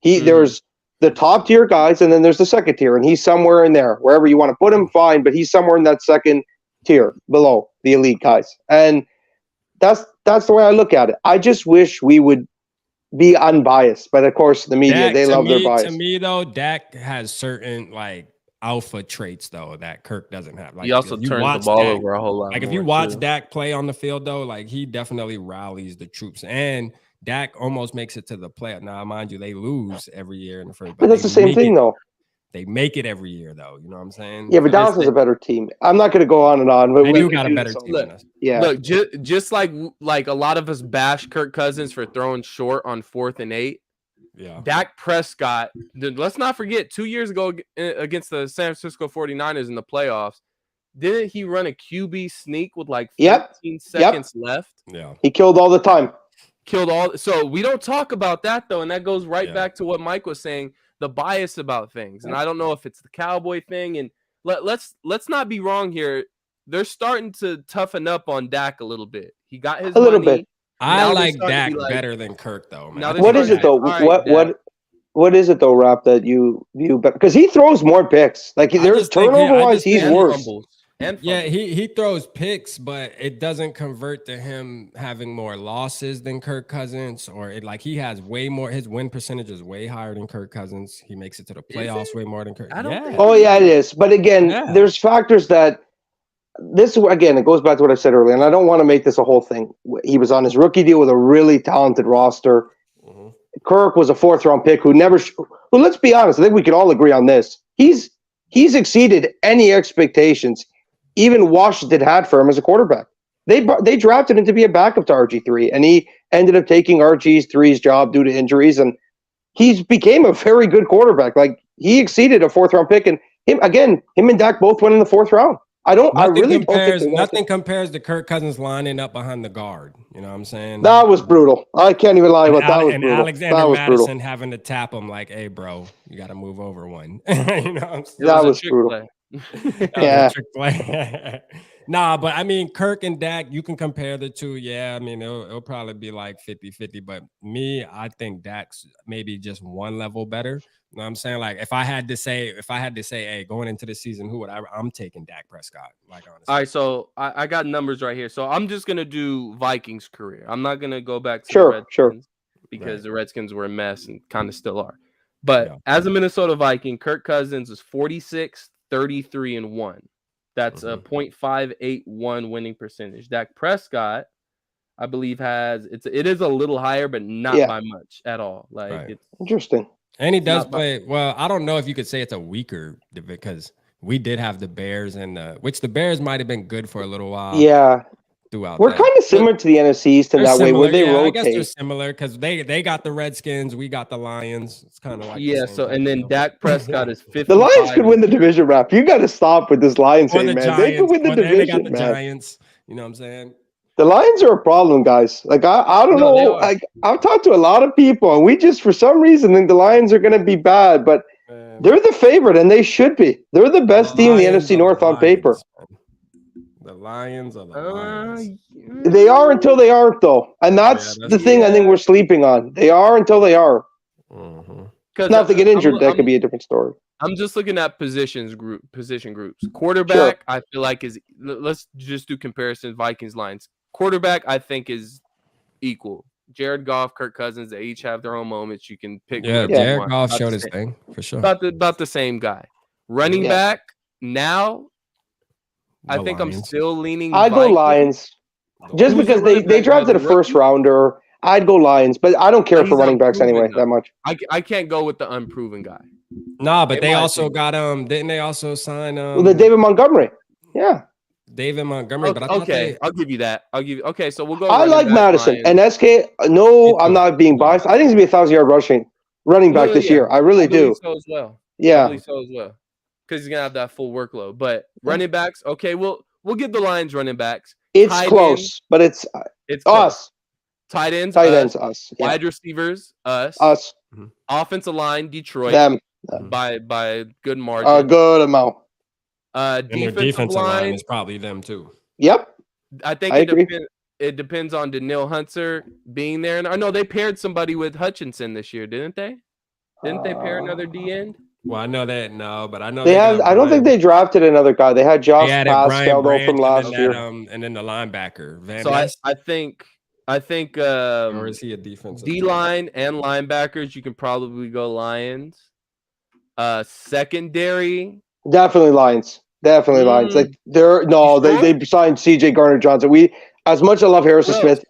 There's the top tier guys, and then there's the second tier, and he's somewhere in there. Wherever you want to put him, fine, but he's somewhere in that second tier below the elite guys. And that's the way I look at it. I just wish we would be unbiased. But of course, the media, they love their bias. To me, though, Dak has certain like alpha traits though that Kirk doesn't have. Like, he also turns the ball over a whole lot. Like, if you watch Dak play on the field though, like, he definitely rallies the troops, and Dak almost makes it to the playoff. Now, mind you, they lose every year in the first. But that's the same thing, though. They make it every year, though. You know what I'm saying? Yeah, but Dallas is a better team. I'm not going to go on and on. But they do got a better team than us. Yeah. Look, just like a lot of us bash Kirk Cousins for throwing short on 4th and 8. Yeah. Dak Prescott, let's not forget, 2 years ago against the San Francisco 49ers in the playoffs, didn't he run a QB sneak with like 15 seconds left? Yeah. He killed all the time. So we don't talk about that, though, and that goes right back to what Mike was saying, the bias about things. And I don't know if it's the Cowboy thing, and let's not be wrong here. They're starting to toughen up on Dak a little bit. He got his little money. bit. I like Dak better than Kirk, though, man. What is it, though? What is it, though, Rap, that you because he throws more picks. Like, there's turnover-wise, he's worse. Yeah, he throws picks, but it doesn't convert to him having more losses than Kirk Cousins, or he has way more. His win percentage is way higher than Kirk Cousins. He makes it to the playoffs way more than Kirk. Oh yeah, it is. But again, there's factors that it goes back to what I said earlier, and I don't want to make this a whole thing. He was on his rookie deal with a really talented roster. Mm-hmm. Kirk was a 4th-round pick who never. Well, let's be honest. I think we can all agree on this. He's exceeded any expectations even Washington had for him as a quarterback. They drafted him to be a backup to RG3, and he ended up taking RG3's job due to injuries, and he became a very good quarterback. Like, he exceeded a 4th-round pick, and him and Dak both went in the 4th round. Nothing compares to Kirk Cousins lining up behind the guard. You know what I'm saying? That was brutal. I can't even lie about that. Was brutal. Alexander Madison having to tap him like, "Hey, bro, you got to move over one." You know, that was brutal. Yeah. Nah, but I mean, Kirk and Dak, you can compare the two. Yeah, I mean, it'll probably be like 50-50. But me, I think Dak's maybe just one level better. You know what I'm saying? Like, if I had to say, hey, going into the season, I'm taking Dak Prescott. Like, honestly. All right, so I got numbers right here. So I'm just gonna do Vikings career. I'm not gonna go back to the Redskins because the Redskins were a mess and kind of still are. But as a Minnesota Viking, Kirk Cousins is 46, 33, and 1. That's a .581 winning percentage. Dak Prescott, I believe, it is a little higher, but not by much at all. Like, it's interesting. And he does Not- play well. I don't know if you could say it's a weaker because we did have the Bears and which the Bears might have been good for a little while. Yeah, throughout. we're that. kind of similar to the NFC East in They're that way, where similar, they yeah, I guess they're rotate. similar because they got the Redskins, we got the Lions. It's kind of like the Yeah. same So type and then deal. Dak Prescott is 55. The Lions could win the division, rap. You got to stop with this Lions Or thing, the man. Giants. They could win the Or then they got division, the man. Giants. You know what I'm saying? The Lions are a problem, guys. Like I don't No, they know. are. Like I've talked to a lot of people, and we just for some reason think the Lions are going to be bad, but they're the favorite, and they should be. They're the best team in the NFC North on paper. The Lions are the Lions. They are until they aren't, though, and that's Yeah, the thing I think we're sleeping on. They are until they are. Mhm. Now, if they get injured, that could be a different story. I'm just looking at position groups. Quarterback, I feel like is. Let's just do comparison. Vikings, Lions. Quarterback, I think is equal. Jared Goff, Kirk Cousins, they each have their own moments. You can pick. Yeah, whoever you Jared want. Goff About showed the his same- thing for sure. About the same guy. Running back now, I The think I'm Lions. still leaning. I'd go Vikings. Lions. Just Who's because the running they back drafted now? a first rounder, I'd go Lions, but I don't care But for he's running backs unproven, anyway though. that much. I can't go with the unproven guy. Nah, but In they my also opinion. got didn't they also sign Well, the David Montgomery, yeah, David Montgomery? But I thought Okay, I'll give you that. Okay, so we'll go. I running like back, Madison Lions. and SK. No, Me I'm too. not being biased. I think he's gonna be 1,000-yard running back No, this yeah, year. I really do. believe so as well. I Yeah, believe so as well. Because he's gonna have that full workload. But running backs, okay, we'll give the Lions running backs. it's Tight close, ends, but it's it's close. us. Tight ends, Tight us. ends, us. Yeah. Wide receivers, us. Us, Offensive line, Detroit, them, by a good a margin. good amount. and their Defensive defensive line line, is probably them too. Yep. I think I agree. it depends on Daniil Hunter being there. And I know they paired somebody with Hutchinson this year, didn't they? Didn't they pair another D end? Well, I know that but I know They have. got I don't think Brian- they drafted another guy. They had Josh they added Pascal though Branch from last and then year. and then the linebacker Van So Ness, I think or is he a defensive D line and linebackers, you can probably go Lions. Secondary, Definitely Lions. Definitely Lions. Like they signed CJ Gardner-Johnson. As much as I love Harrison Bro. Smith,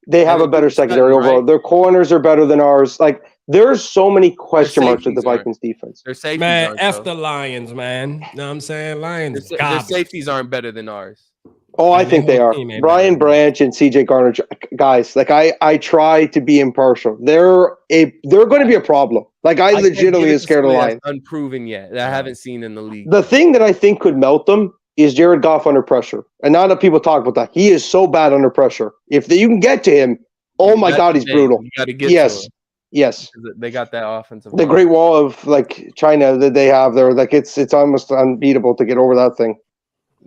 they have And a better it's gotten secondary overall. right. Their corners are better than ours. Like there's so many question marks with the safeties aren't. Vikings defense. their safeties man. aren't. F though. the Lions, man. Know what I'm saying? Lions. Their garbage. safeties aren't better than ours. Oh, I Man, think their they whole are. team ain't Brian better. Branch and CJ Garner, guys. Like I try to be impartial. They're going to be a problem. Like I can't legitimately give it is to scared of somebody that's Lions. unproven yet. That I haven't seen in the league. The thing that I think could melt them is Jared Goff under pressure. And not enough people talk about that. He is so bad under pressure. If you can get to him, oh my That's God, the he's thing. brutal. You got to get Yes. to him. Yes. They got that offensive. The line. Great Wall of like China that they have there, like it's almost unbeatable to get over that thing.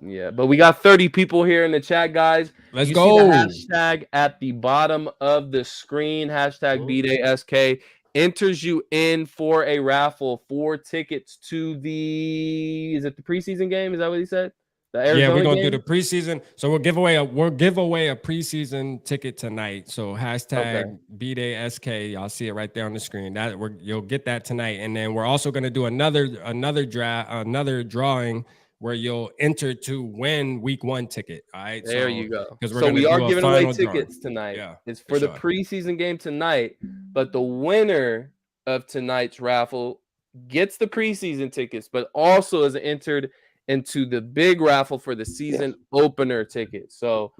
Yeah, but we got 30 people here in the chat, guys. Let's You go. see the hashtag at the bottom of the screen. Hashtag BDaySK enters you in for a raffle for tickets to the. Is it the preseason game? Is that what he said? The Arizona Yeah, we're gonna game? do the preseason. So we'll give away a preseason ticket tonight. So hashtag BDaySK. Y'all see it right there on the screen. You'll get that tonight. And then we're also gonna do another drawing where you'll enter to win week 1 ticket. All right. There you go. 'cause we're So gonna we are do a giving away final drawing. tickets tonight. Yeah, It's for for the sure. preseason game tonight, but the winner of tonight's raffle gets the preseason tickets, but also is entered into the big raffle for the season opener ticket. So,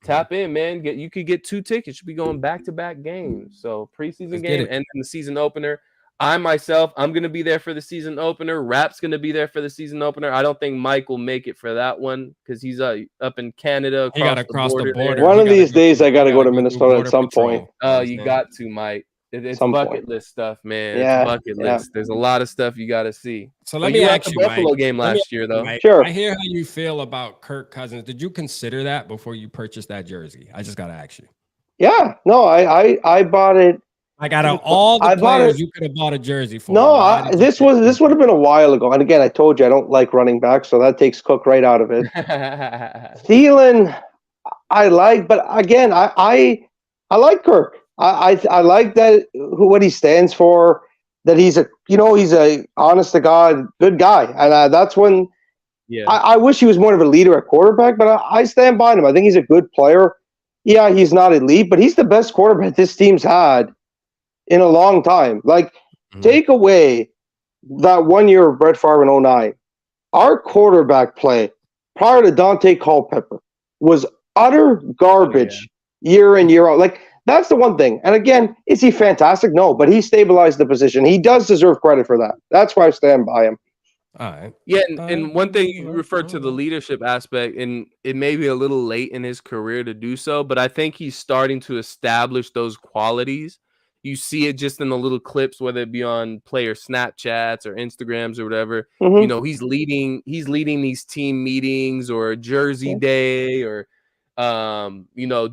tap in, man. You could get 2 tickets. You'll be going back-to-back games. So preseason Let's get game it. and then the season opener. I'm going to be there for the season opener. Rap's going to be there for the season opener. I don't think Mike will make it for that one because he's up in Canada. He got to cross the border. One He of gotta these days, I got to go to through Minnesota at Border some Patrol. point. Oh, you got to, Mike. It's Some bucket point. list stuff, man. Yeah, It's bucket yeah. list. There's a lot of stuff you got to see. So But let me you were at ask the you, Buffalo Mike. game Let me last year, though. Mike, Sure. I hear how you feel about Kirk Cousins. Did you consider that before you purchased that jersey? I just got to ask you. Yeah. No, I bought it. Like out of all the I bought players it- you could have bought a jersey for. No, why did you this pick would have been a while ago. And again, I told you I don't like running back, so that takes Cook right out of it. Thielen, I like, but again, I like Kirk. I like that what he stands for. That he's a honest to God good guy, and that's when I wish he was more of a leader at quarterback. But I stand by him. I think he's a good player. Yeah, he's not elite, but he's the best quarterback this team's had in a long time. Like, take away that 1 year of Brett Favre in 2009. Our quarterback play prior to Dante Culpepper was utter garbage year in, year out. Like, that's the one thing. And again, is he fantastic? No, but he stabilized the position. He does deserve credit for that. That's why I stand by him. All right. Yeah, and one thing you referred to the leadership aspect, and it may be a little late in his career to do so, but I think he's starting to establish those qualities. You see it just in the little clips, whether it be on player Snapchats or Instagrams or whatever. Mm-hmm. You know, he's leading these team meetings or jersey day, or you know,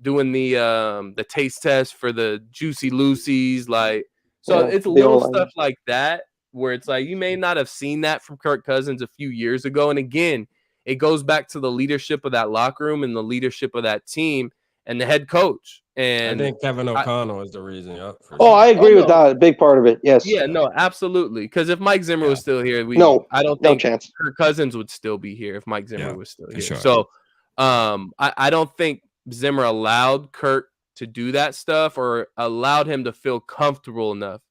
doing the taste test for the Juicy Lucy's, like, so it's little stuff like that where it's like you may not have seen that from Kirk Cousins a few years ago. And again, it goes back to the leadership of that locker room and the leadership of that team and the head coach. And I think Kevin O'Connell is the reason. I agree with that. A big part of it. Yes. Yeah, no, absolutely. Because if Mike Zimmer was still here, I don't think no chance. Kirk Cousins would still be here if Mike Zimmer was still here. Sure. So I don't think Zimmer allowed Kirk to do that stuff or allowed him to feel comfortable enough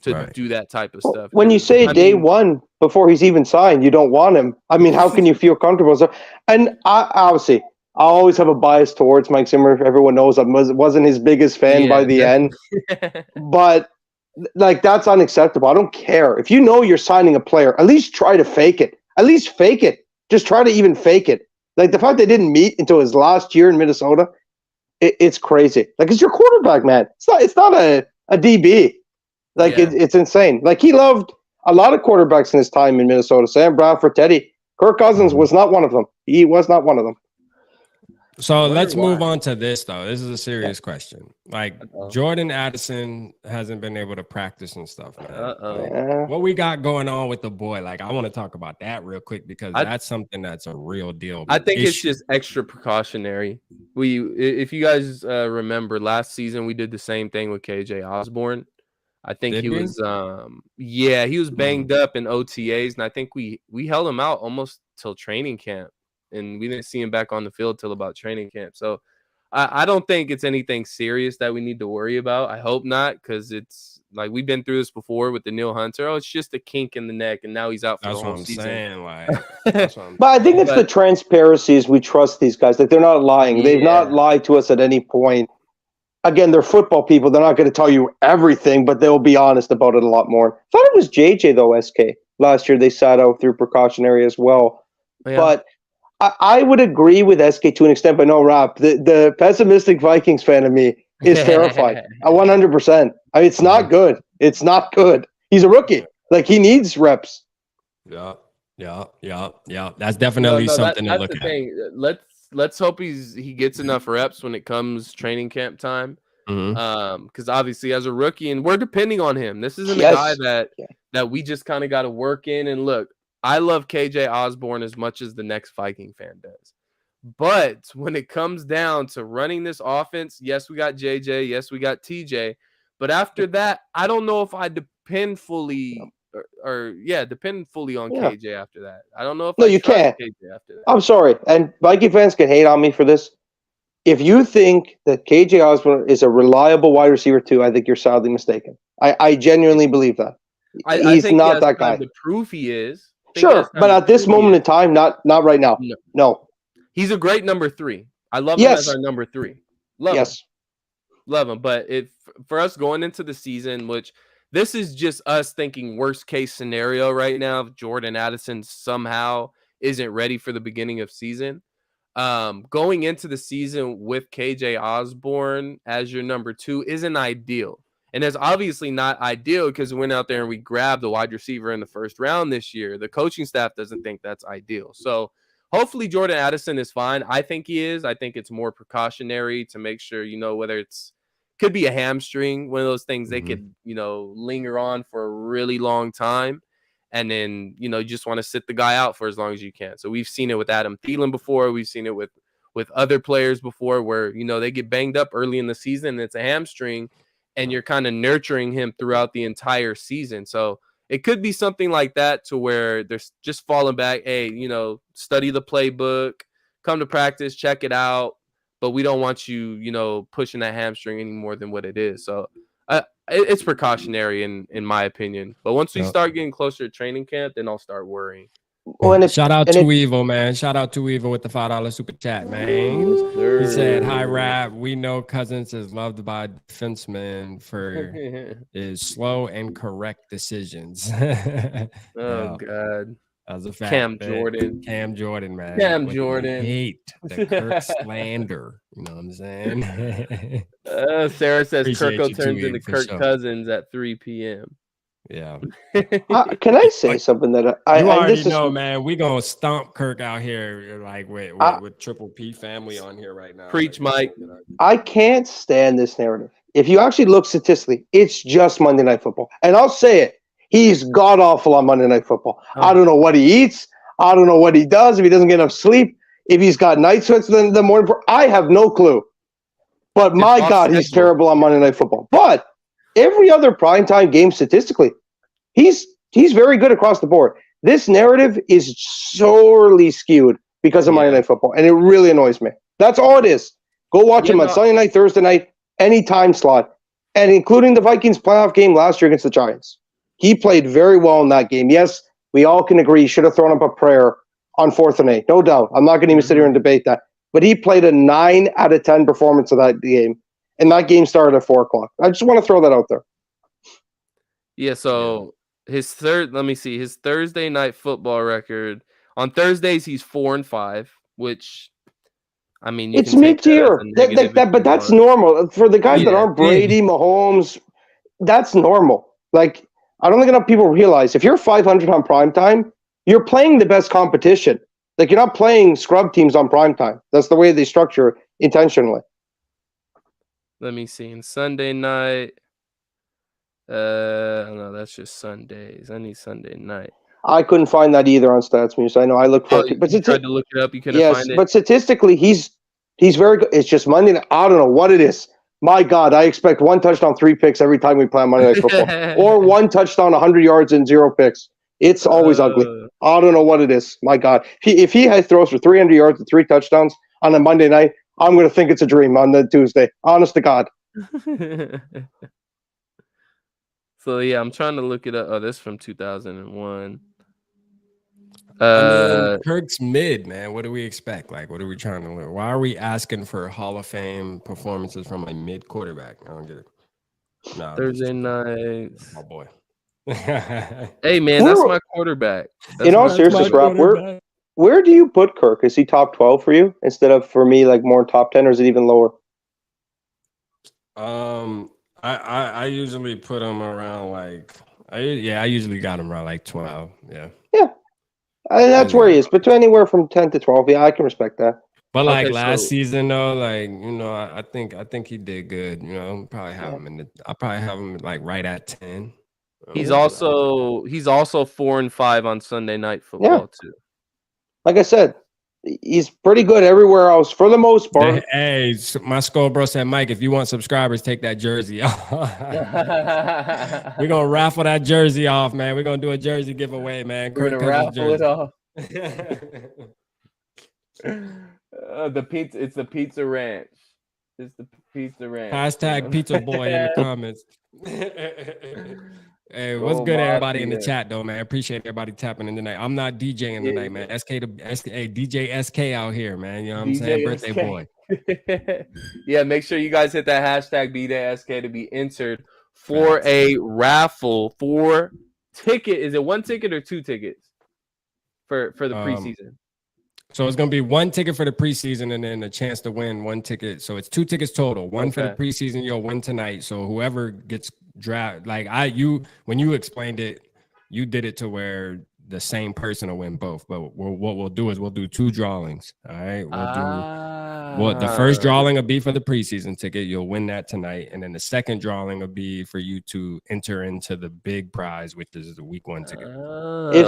to do that type of stuff. When you say day one, before he's even signed, you don't want him. I mean, how can you feel comfortable? So, and obviously, I always have a bias towards Mike Zimmer. Everyone knows I wasn't his biggest fan by the end. But, like, that's unacceptable. I don't care. If you know you're signing a player, at least try to fake it. At least fake it. Just try to even fake it. Like, the fact they didn't meet until his last year in Minnesota, it's crazy. Like, it's your quarterback, man. It's not a DB. Like, it's insane. Like, he loved a lot of quarterbacks in his time in Minnesota. Sam Bradford, Teddy. Kirk Cousins was not one of them. He was not one of them. So let's move on to this, though. This is a serious question. Like, Jordan Addison hasn't been able to practice and stuff, man. Like, what we got going on with the boy? Like, I want to talk about that real quick because that's something that's a real deal. I think it's just extra precautionary. If you guys remember last season, we did the same thing with KJ Osborne. I think he was banged up in OTAs, and I think we held him out almost till training camp, and we didn't see him back on the field till about training camp. So I don't think it's anything serious that we need to worry about. I hope not, because it's like we've been through this before with the Neil Hunter. Oh, it's just a kink in the neck, and now he's out for the whole season. Saying, like, but I think it's the transparency is we trust these guys. Like, they're not lying. They've not lied to us at any point. Again, they're football people. They're not going to tell you everything, but they'll be honest about it a lot more. I thought it was JJ, though, SK. Last year, they sat out through precautionary as well. Yeah. But I would agree with SK to an extent, but no, Rob. The pessimistic Vikings fan of me is terrified. 100%. I mean, it's not good. It's not good. He's a rookie. Like, he needs reps. Yeah. That's definitely something to look at. Let's hope he gets enough reps when it comes training camp time. Because obviously as a rookie, and we're depending on him. This isn't a guy that we just kind of got to work in. And look, I love KJ Osborne as much as the next Viking fan does. But when it comes down to running this offense, yes, we got JJ, yes, we got TJ. But after that, I don't know if I depend fully depend fully on KJ after that. I don't know if you can't. KJ after that. I'm sorry, and Viking fans can hate on me for this. If you think that KJ Osborne is a reliable wide receiver too, I think you're sadly mistaken. I genuinely believe that. I think not that guy. The proof he is. Sure, but at this moment in time, not right now. No. He's a great number 3. I love him as our number 3. Love him. But for us going into the season, which this is just us thinking worst case scenario right now, if Jordan Addison somehow isn't ready for the beginning of season. Going into the season with KJ Osborne as your number 2 isn't ideal. And it's obviously not ideal because we went out there and we grabbed the wide receiver in the first round this year. The coaching staff doesn't think that's ideal. So hopefully Jordan Addison is fine. I think he is. I think it's more precautionary to make sure, whether could be a hamstring, one of those things they could, linger on for a really long time. And then, you just want to sit the guy out for as long as you can. So we've seen it with Adam Thielen before. We've seen it with other players before where, they get banged up early in the season and it's a hamstring and you're kind of nurturing him throughout the entire season. So it could be something like that to where they're just falling back. Hey, study the playbook, come to practice, check it out. But we don't want you, pushing that hamstring any more than what it is. So it's precautionary in my opinion. But once we start getting closer to training camp, then I'll start worrying. Shout out to Evil, man. Shout out to Evil with the $5 super chat, man. He said, "Hi, Rap. We know Cousins is loved by defensemen for his slow and correct decisions." Oh God. That was a fact. Cam Jordan, man. Cam Jordan. Hate the Kirk slander. You know what I'm saying? Sarah says Appreciate Kirko you turns too, into for Kirk sure. Cousins at 3 p.m. Yeah. Can I say something that I already know, man? We gonna stomp Kirk out here like with Triple P family on here right now. Preach, like, Mike. I can't stand this narrative. If you actually look statistically, it's just Monday Night Football, and I'll say it. He's god awful on Monday Night Football. I don't know what he eats. I don't know what he does. If he doesn't get enough sleep, if he's got night sweats in the morning, I have no clue. But my God, he's terrible on Monday Night Football. But every other primetime game statistically, he's very good across the board. This narrative is sorely skewed because of Monday Night Football, and it really annoys me. That's all it is. Go watch him on Sunday night, Thursday night, any time slot, and including the Vikings playoff game last year against the Giants. He played very well in that game. Yes, we all can agree he should have thrown up a prayer on 4th and 8. No doubt. I'm not going to even sit here and debate that. But he played a 9 out of 10 performance of that game, and that game started at 4 o'clock. I just want to throw that out there. Yeah, so his Thursday night football record. On Thursdays, he's 4-5, which, I mean, it's mid-tier. But that's normal. For the guys that aren't Brady, Mahomes, that's normal. Like, I don't think enough people realize if you're 500 on primetime, you're playing the best competition. Like, you're not playing scrub teams on primetime. That's the way they structure it intentionally. Let me see. In Sunday night, no, that's just Sundays. I need Sunday night. I couldn't find that either on StatsMuse. I know I looked for it. But you tried to look it up. You couldn't find it. But statistically, he's very good. It's just Monday night. I don't know what it is. My God, I expect 1 touchdown, 3 picks every time we play on Monday Night Football. Or 1 touchdown, 100 yards, and 0 picks. It's always ugly. I don't know what it is. My God. If he throws for 300 yards and 3 touchdowns on a Monday night, I'm going to think it's a dream on the Tuesday. Honest to God. So, yeah, I'm trying to look it up. Oh, this is from 2001. I mean, Kirk's mid, man. What do we expect? Like, what are we trying to learn? Why are we asking for Hall of Fame performances from a mid quarterback? I don't get it. No, Thursday night. Oh boy. Hey man, that's my quarterback. In all seriousness, Rob, where do you put Kirk? Is he top 12 for you instead of, for me, like more top 10, or is it even lower? I usually put him around like I usually got him around like 12. Yeah. And that's where he is, but to anywhere from 10 to 12. Yeah, I can respect that. But like last season though, like, you know, I think he did good. You know, probably have him I'll probably have him like right at 10. He's also 4-5 on Sunday Night Football too. Like I said, he's pretty good everywhere else for the most part. Hey, my SKOL'd bro said, Mike, if you want subscribers, take that jersey off. We're gonna raffle that jersey off, man. We're gonna do a jersey giveaway, man. We're gonna raffle it off. The pizza. It's the Pizza Ranch. It's the Pizza Ranch. Hashtag Pizza Boy in the comments. Hey, what's good, everybody in the chat, though, man? Appreciate everybody tapping in tonight. I'm not DJing tonight, man. DJ SK out here, man. You know what I'm saying? Birthday boy. Yeah, make sure you guys hit that hashtag BDaySK to be entered for a raffle for ticket. Is it 1 ticket or 2 tickets for the preseason? So it's going to be 1 ticket for the preseason and then a chance to win 1 ticket. So it's 2 tickets total. One for the preseason, you'll win tonight. So whoever gets draft, like when you explained it, you did it to where the same person will win both. But what we'll do is we'll do 2 drawings. All right. The first drawing will be for the preseason ticket. You'll win that tonight. And then the second drawing will be for you to enter into the big prize, which is the week 1 ticket. If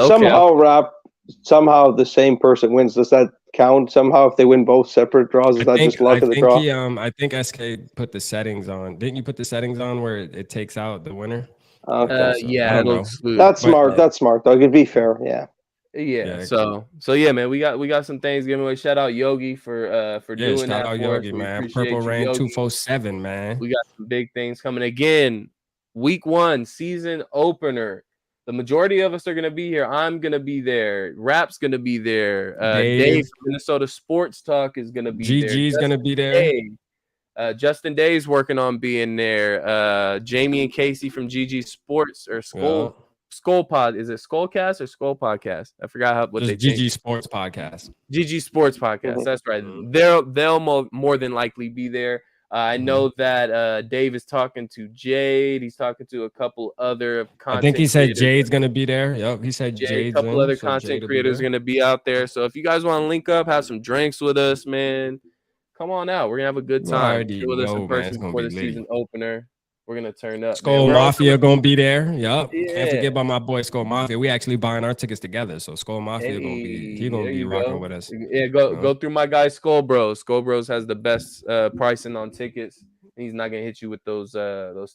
somehow the same person wins, does that count somehow if they win both separate draws? Is that just luck of the draw? I think SK put the settings on. Didn't you put the settings on where it takes out the winner? Yeah, that's smart. That's smart, though. It'd be fair. Yeah. So yeah, man, we got some things giving away. Shout out Yogi for doing that. Shout out Yogi, man. Purple Rain 247, man. We got some big things coming again. Week 1 season opener. The majority of us are going to be here. I'm going to be there. Rap's going to be there. Dave from Minnesota Sports Talk is going to be there. GG's going to be there. Justin Day's working on being there. Jamie and Casey from GG Sports or Skol Pod. Is it Skullcast or Skol Podcast? I forgot what they changed. GG Sports Podcast. GG Sports Podcast. That's right. They'll more than likely be there. I know that Dave is talking to Jade. He's talking to a couple other content I think he said creators. Jade's going to be there. Yep, he said Jade's a couple other content creators are going to be out there. So if you guys want to link up, have some drinks with us, man, come on out. We're going to have a good time. Chill with us in person before the season opener. We're going to turn up. SKOL'd Mafia going to be there. Yep. Yeah. Can't forget about my boy SKOL'd Mafia. We actually buying our tickets together. So SKOL'd Mafia going to be rocking with us. Yeah, go through my guy SKOL Bros. SKOL Bros has the best pricing on tickets. He's not gonna hit you with those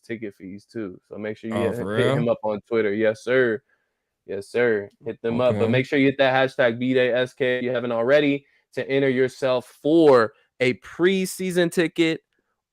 ticket fees too. So make sure you hit him up on Twitter. Yes, sir. Yes, sir. Hit them up. But make sure you hit that hashtag BDaySK if you haven't already to enter yourself for a preseason ticket.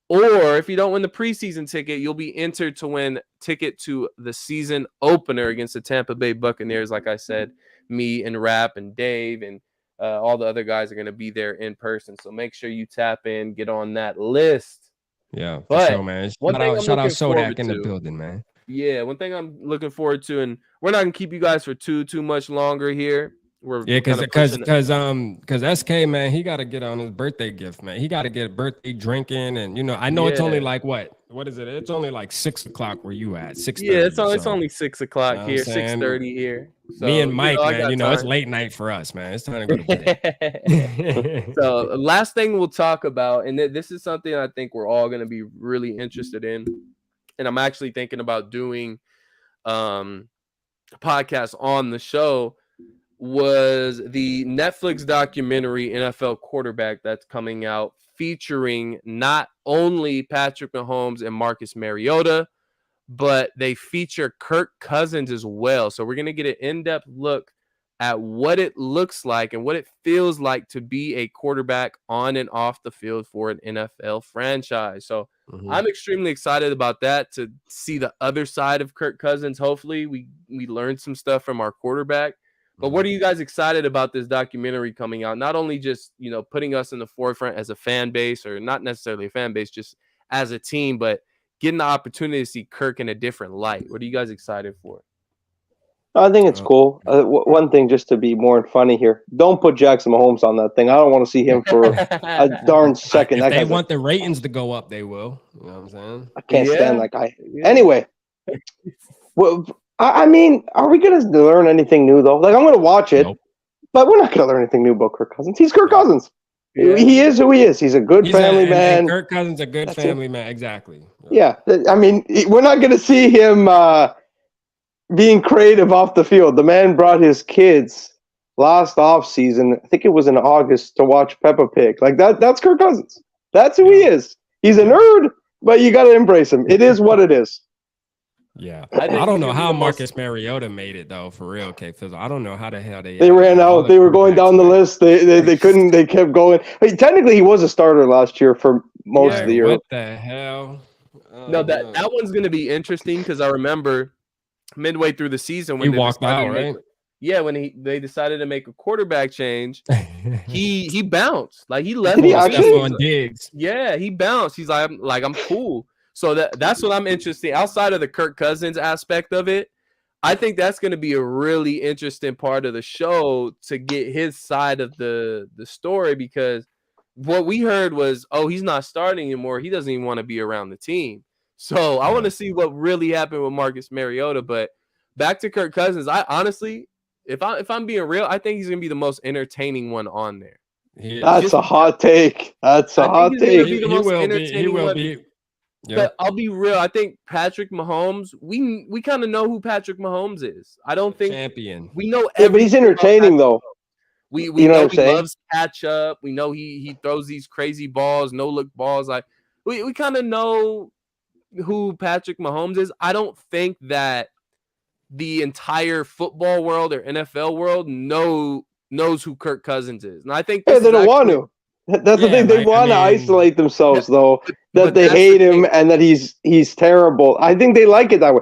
Or if you don't win the preseason ticket, you'll be entered to win ticket to the season opener against the Tampa Bay Buccaneers. Like I said, me and Rap and Dave and all the other guys are going to be there in person. So make sure you tap in, get on that list. Yeah, for sure, man. Shout out Sodak in the building, man. Yeah, one thing I'm looking forward to, and we're not gonna keep you guys for too much longer here. Because SK, man, he got to get on his birthday gift, man. He got to get birthday drinking, and I know it's only like what is it? It's only like 6 o'clock where you at 6:30. Yeah, it's only 6 o'clock here, 6:30 here. So, me and Mike, man, it's late night for us, man. It's time to go to bed. So last thing we'll talk about, and this is something I think we're all going to be really interested in, and I'm actually thinking about doing podcasts on the show, was the Netflix documentary NFL Quarterback that's coming out, featuring not only Patrick Mahomes and Marcus Mariota, but they feature Kirk Cousins as well. So we're going to get an in-depth look at what it looks like and what it feels like to be a quarterback on and off the field for an NFL franchise. So I'm extremely excited about that, to see the other side of Kirk Cousins. Hopefully we learned some stuff from our quarterback. But what are you guys excited about this documentary coming out? Not only just, putting us in the forefront as a fan base, or not necessarily a fan base, just as a team, but getting the opportunity to see Kirk in a different light. What are you guys excited for? I think it's cool. One thing, just to be more funny here, don't put Jackson Mahomes on that thing. I don't want to see him for a darn second. If they want the ratings to go up, they will. You know what I'm saying? I can't stand that guy. Yeah. Anyway, well, I mean, are we going to learn anything new, though? Like, I'm going to watch it, but we're not going to learn anything new about Kirk Cousins. He's Kirk Cousins. Yeah. He is who he is. He's a good family man. Kirk Cousins a good family man. Exactly. Yeah. I mean, we're not going to see him being creative off the field. The man brought his kids last offseason, I think it was in August, to watch Peppa Pig. Like, that's Kirk Cousins. That's who he is. He's a nerd, but you got to embrace him. It is what it is. Yeah, I don't know how Marcus Mariota made it though, for real, because I don't know how the hell they ran out. They were going down the list. They couldn't. They kept going. I mean, technically, he was a starter last year for most of the year. What the hell? No, that one's going to be interesting, because I remember midway through the season when he walked out, right? When they decided to make a quarterback change, he bounced. Like, he left. On Diggs. Yeah, he bounced. He's like I'm cool. So that's what I'm interested. Outside of the Kirk Cousins aspect of it, I think that's going to be a really interesting part of the show, to get his side of the story, because what we heard was, he's not starting anymore. He doesn't even want to be around the team. So I want to see what really happened with Marcus Mariota. But back to Kirk Cousins, I honestly, if I'm being real, I think he's going to be the most entertaining one on there. That's a hot take. That's a hot take. He will be. Yeah. But I'll be real. I think Patrick Mahomes, we kind of know who Patrick Mahomes is. I don't think champion. We know but he's entertaining though. We know he loves catch up. We know he throws these crazy balls, no look balls. Like we kind of know who Patrick Mahomes is. I don't think that the entire football world or NFL world knows who Kirk Cousins is. And I think they don't want to. That's the thing. They like, want to isolate themselves, though, that but they that's hate the him thing. and that he's terrible. I think they like it that way.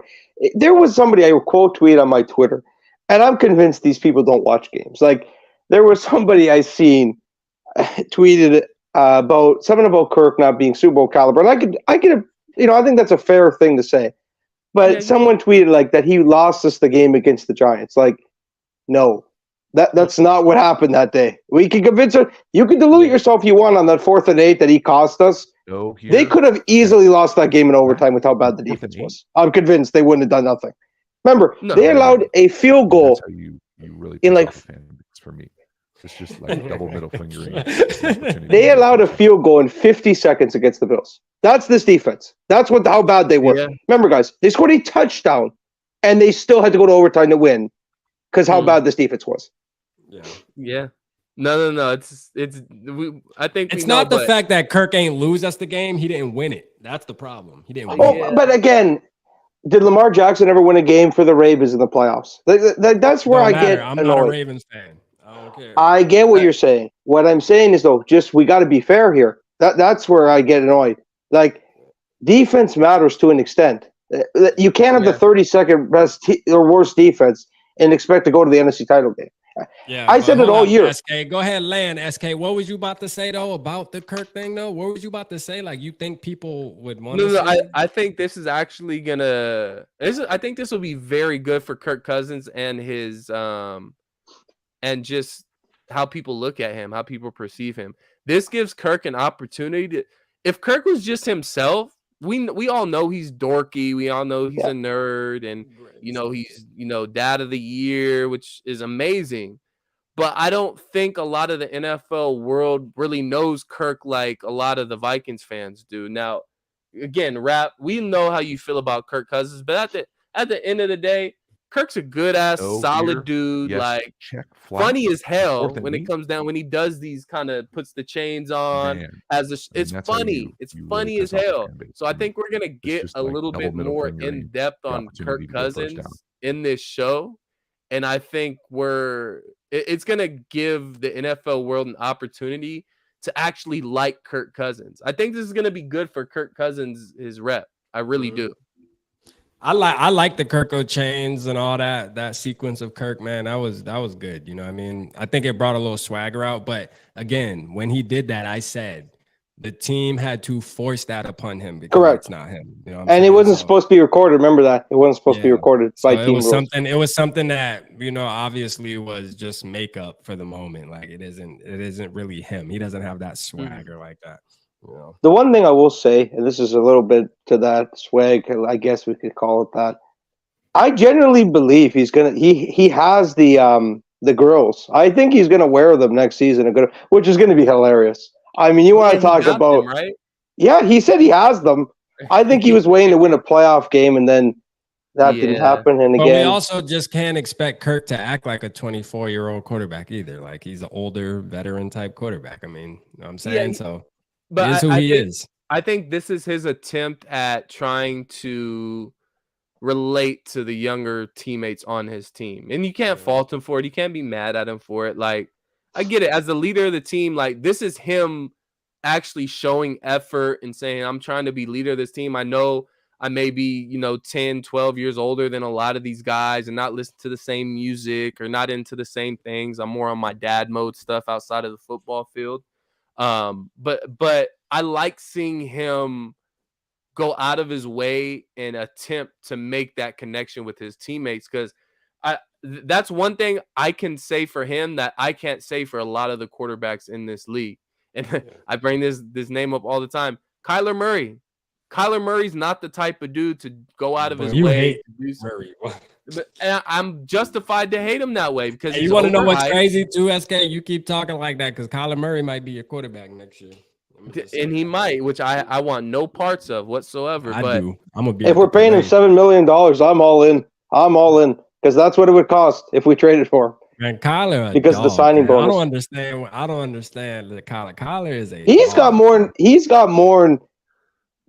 There was somebody I quote tweet on my Twitter, and I'm convinced these people don't watch games. Like there was somebody I seen tweeted about something about Kirk not being Super Bowl caliber, and I could, I think that's a fair thing to say. But Yeah, someone tweeted like that he lost us the game against the Giants. Like, no. That's not what happened that day. We can convince her. You can delude yourself you want on that 4th and 8 that he cost us. Go here. They could have easily lost that game in overtime with how bad the defense was. I'm convinced they wouldn't have done nothing. Remember, they allowed a field goal. That's how you really in piss like off a fan base for me. It's just like double middle fingering. they allowed a field goal in 50 seconds against the Bills. That's this defense. That's how bad they were. Yeah. Remember, guys, they scored a touchdown, and they still had to go to overtime to win because how bad this defense was. Yeah. No. I think it's we know, not the but fact that Kirk ain't lose us the game. He didn't win it. That's the problem. He didn't win Oh, it. but again, did Lamar Jackson ever win a game for the Ravens in the playoffs? That's where Don't I matter. get I'm annoyed. not a Ravens fan. I don't care. I get what you're saying. What I'm saying is, though, just we got to be fair here. That's where I get annoyed. Like, defense matters to an extent. You can't have the 32nd best or worst defense and expect to go to the NFC title game. Yeah, I said it all year. SK, go ahead, land. SK, what was you about to say though about the Kirk thing though? What was you about to say? Like you think people would want to? No. I think this is actually gonna. I think this will be very good for Kirk Cousins and his and just how people look at him, how people perceive him. This gives Kirk an opportunity to. If Kirk was just himself, we all know he's dorky. We all know he's a nerd, and he's dad of the year, which is amazing. But I don't think a lot of the NFL world really knows Kirk like a lot of the Vikings fans do. Now, again, Rap, we know how you feel about Kirk Cousins, but at the end of the day, Kirk's a good ass, solid dude. Yes, like check flat. funny as hell 4th and when 8. it comes down when he does these kind of puts the chains on. Man, It's that's how funny. It's you funny really as piss off a hell. fan base. So I think we're gonna get just a like little double bit middle more fingering in depth the on opportunity Kirk to go first down. Cousins in this show, and I think it's gonna give the NFL world an opportunity to actually like Kirk Cousins. I think this is gonna be good for Kirk Cousins, his rep. I really do. I like the Kirko chains and all that sequence of Kirk, man. That was good. You know what I mean? I think it brought a little swagger out. But again, when he did that, I said the team had to force that upon him because it's not him. You know what I'm saying? It wasn't supposed to be recorded. Remember that. It wasn't supposed to be recorded by team rules. It was something that, obviously was just makeup for the moment. Like it isn't really him. He doesn't have that swagger like that. The one thing I will say, and this is a little bit to that swag, I guess we could call it that. I genuinely believe he's gonna. He has the grills. I think he's gonna wear them next season, which is gonna be hilarious. I mean, you want to talk about them, right? Yeah, he said he has them. I think he was waiting to win a playoff game, and then that didn't happen. And but again, we also just can't expect Kirk to act like a 24-year-old quarterback either. Like he's an older, veteran type quarterback. I mean, you know what I'm saying? So. But he is who he is. I think this is his attempt at trying to relate to the younger teammates on his team. And you can't fault him for it. You can't be mad at him for it. Like, I get it. As the leader of the team, like, this is him actually showing effort and saying, I'm trying to be leader of this team. I know I may be, 10, 12 years older than a lot of these guys and not listen to the same music or not into the same things. I'm more on my dad mode stuff outside of the football field. But I like seeing him go out of his way and attempt to make that connection with his teammates, because that's one thing I can say for him that I can't say for a lot of the quarterbacks in this league. And I bring this name up all the time. Kyler Murray. Kyler Murray's not the type of dude to go out of his way to do Murray. But I'm justified to hate him that way because you want to know what's crazy too, SK? You keep talking like that because Kyler Murray might be your quarterback next year. And he might, which I want no parts of whatsoever. I but do. I'm gonna be. If we're paying him $7 million, I'm all in. I'm all in because that's what it would cost if we traded for him. Man, Kyler, because of the signing bonus. I don't understand the Kyler. Kyler is a. He's got more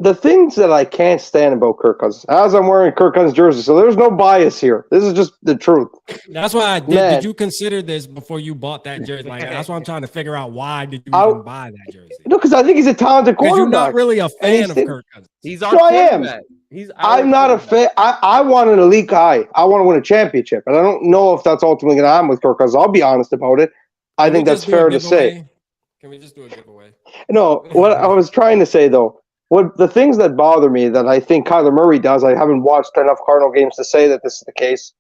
the things that I can't stand about Kirk Cousins, as I'm wearing Kirk Cousins jersey, so there's no bias here. This is just the truth. That's why I did. Man. Did you consider this before you bought that jersey? Like, that's why I'm trying to figure out why did you even buy that jersey? No, because I think he's a talented quarterback. You're not really a fan of Kirk Cousins. He's our No, I am. quarterback. I'm not a fan. I want an elite guy. I want to win a championship, and I don't know if that's ultimately going to happen with Kirk Cousins. I'll be honest about it. I think that's fair to say. Can we just do a giveaway? No, what I was trying to say though, what the things that bother me that I think Kyler Murray does, I haven't watched enough Cardinal games to say that this is the case.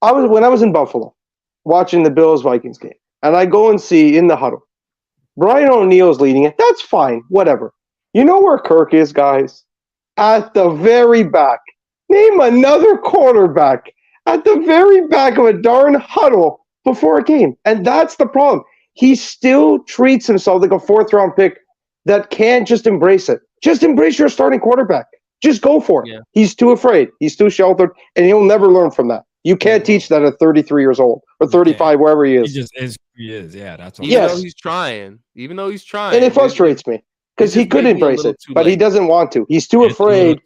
When I was in Buffalo watching the Bills-Vikings game, and I go and see in the huddle, Brian O'Neill's leading it. That's fine, whatever. You know where Kirk is, guys? At the very back. Name another quarterback at the very back of a darn huddle before a game. And that's the problem. He still treats himself like a fourth-round pick that can't just embrace it. Just embrace your starting quarterback. Just go for it. Yeah. He's too afraid. He's too sheltered, and he'll never learn from that. You can't teach that at 33 years old or 35, wherever he is. He just is who he is. Yeah, that's what. Even though he's trying. And it frustrates me because he could embrace it, but he doesn't want to. He's too afraid.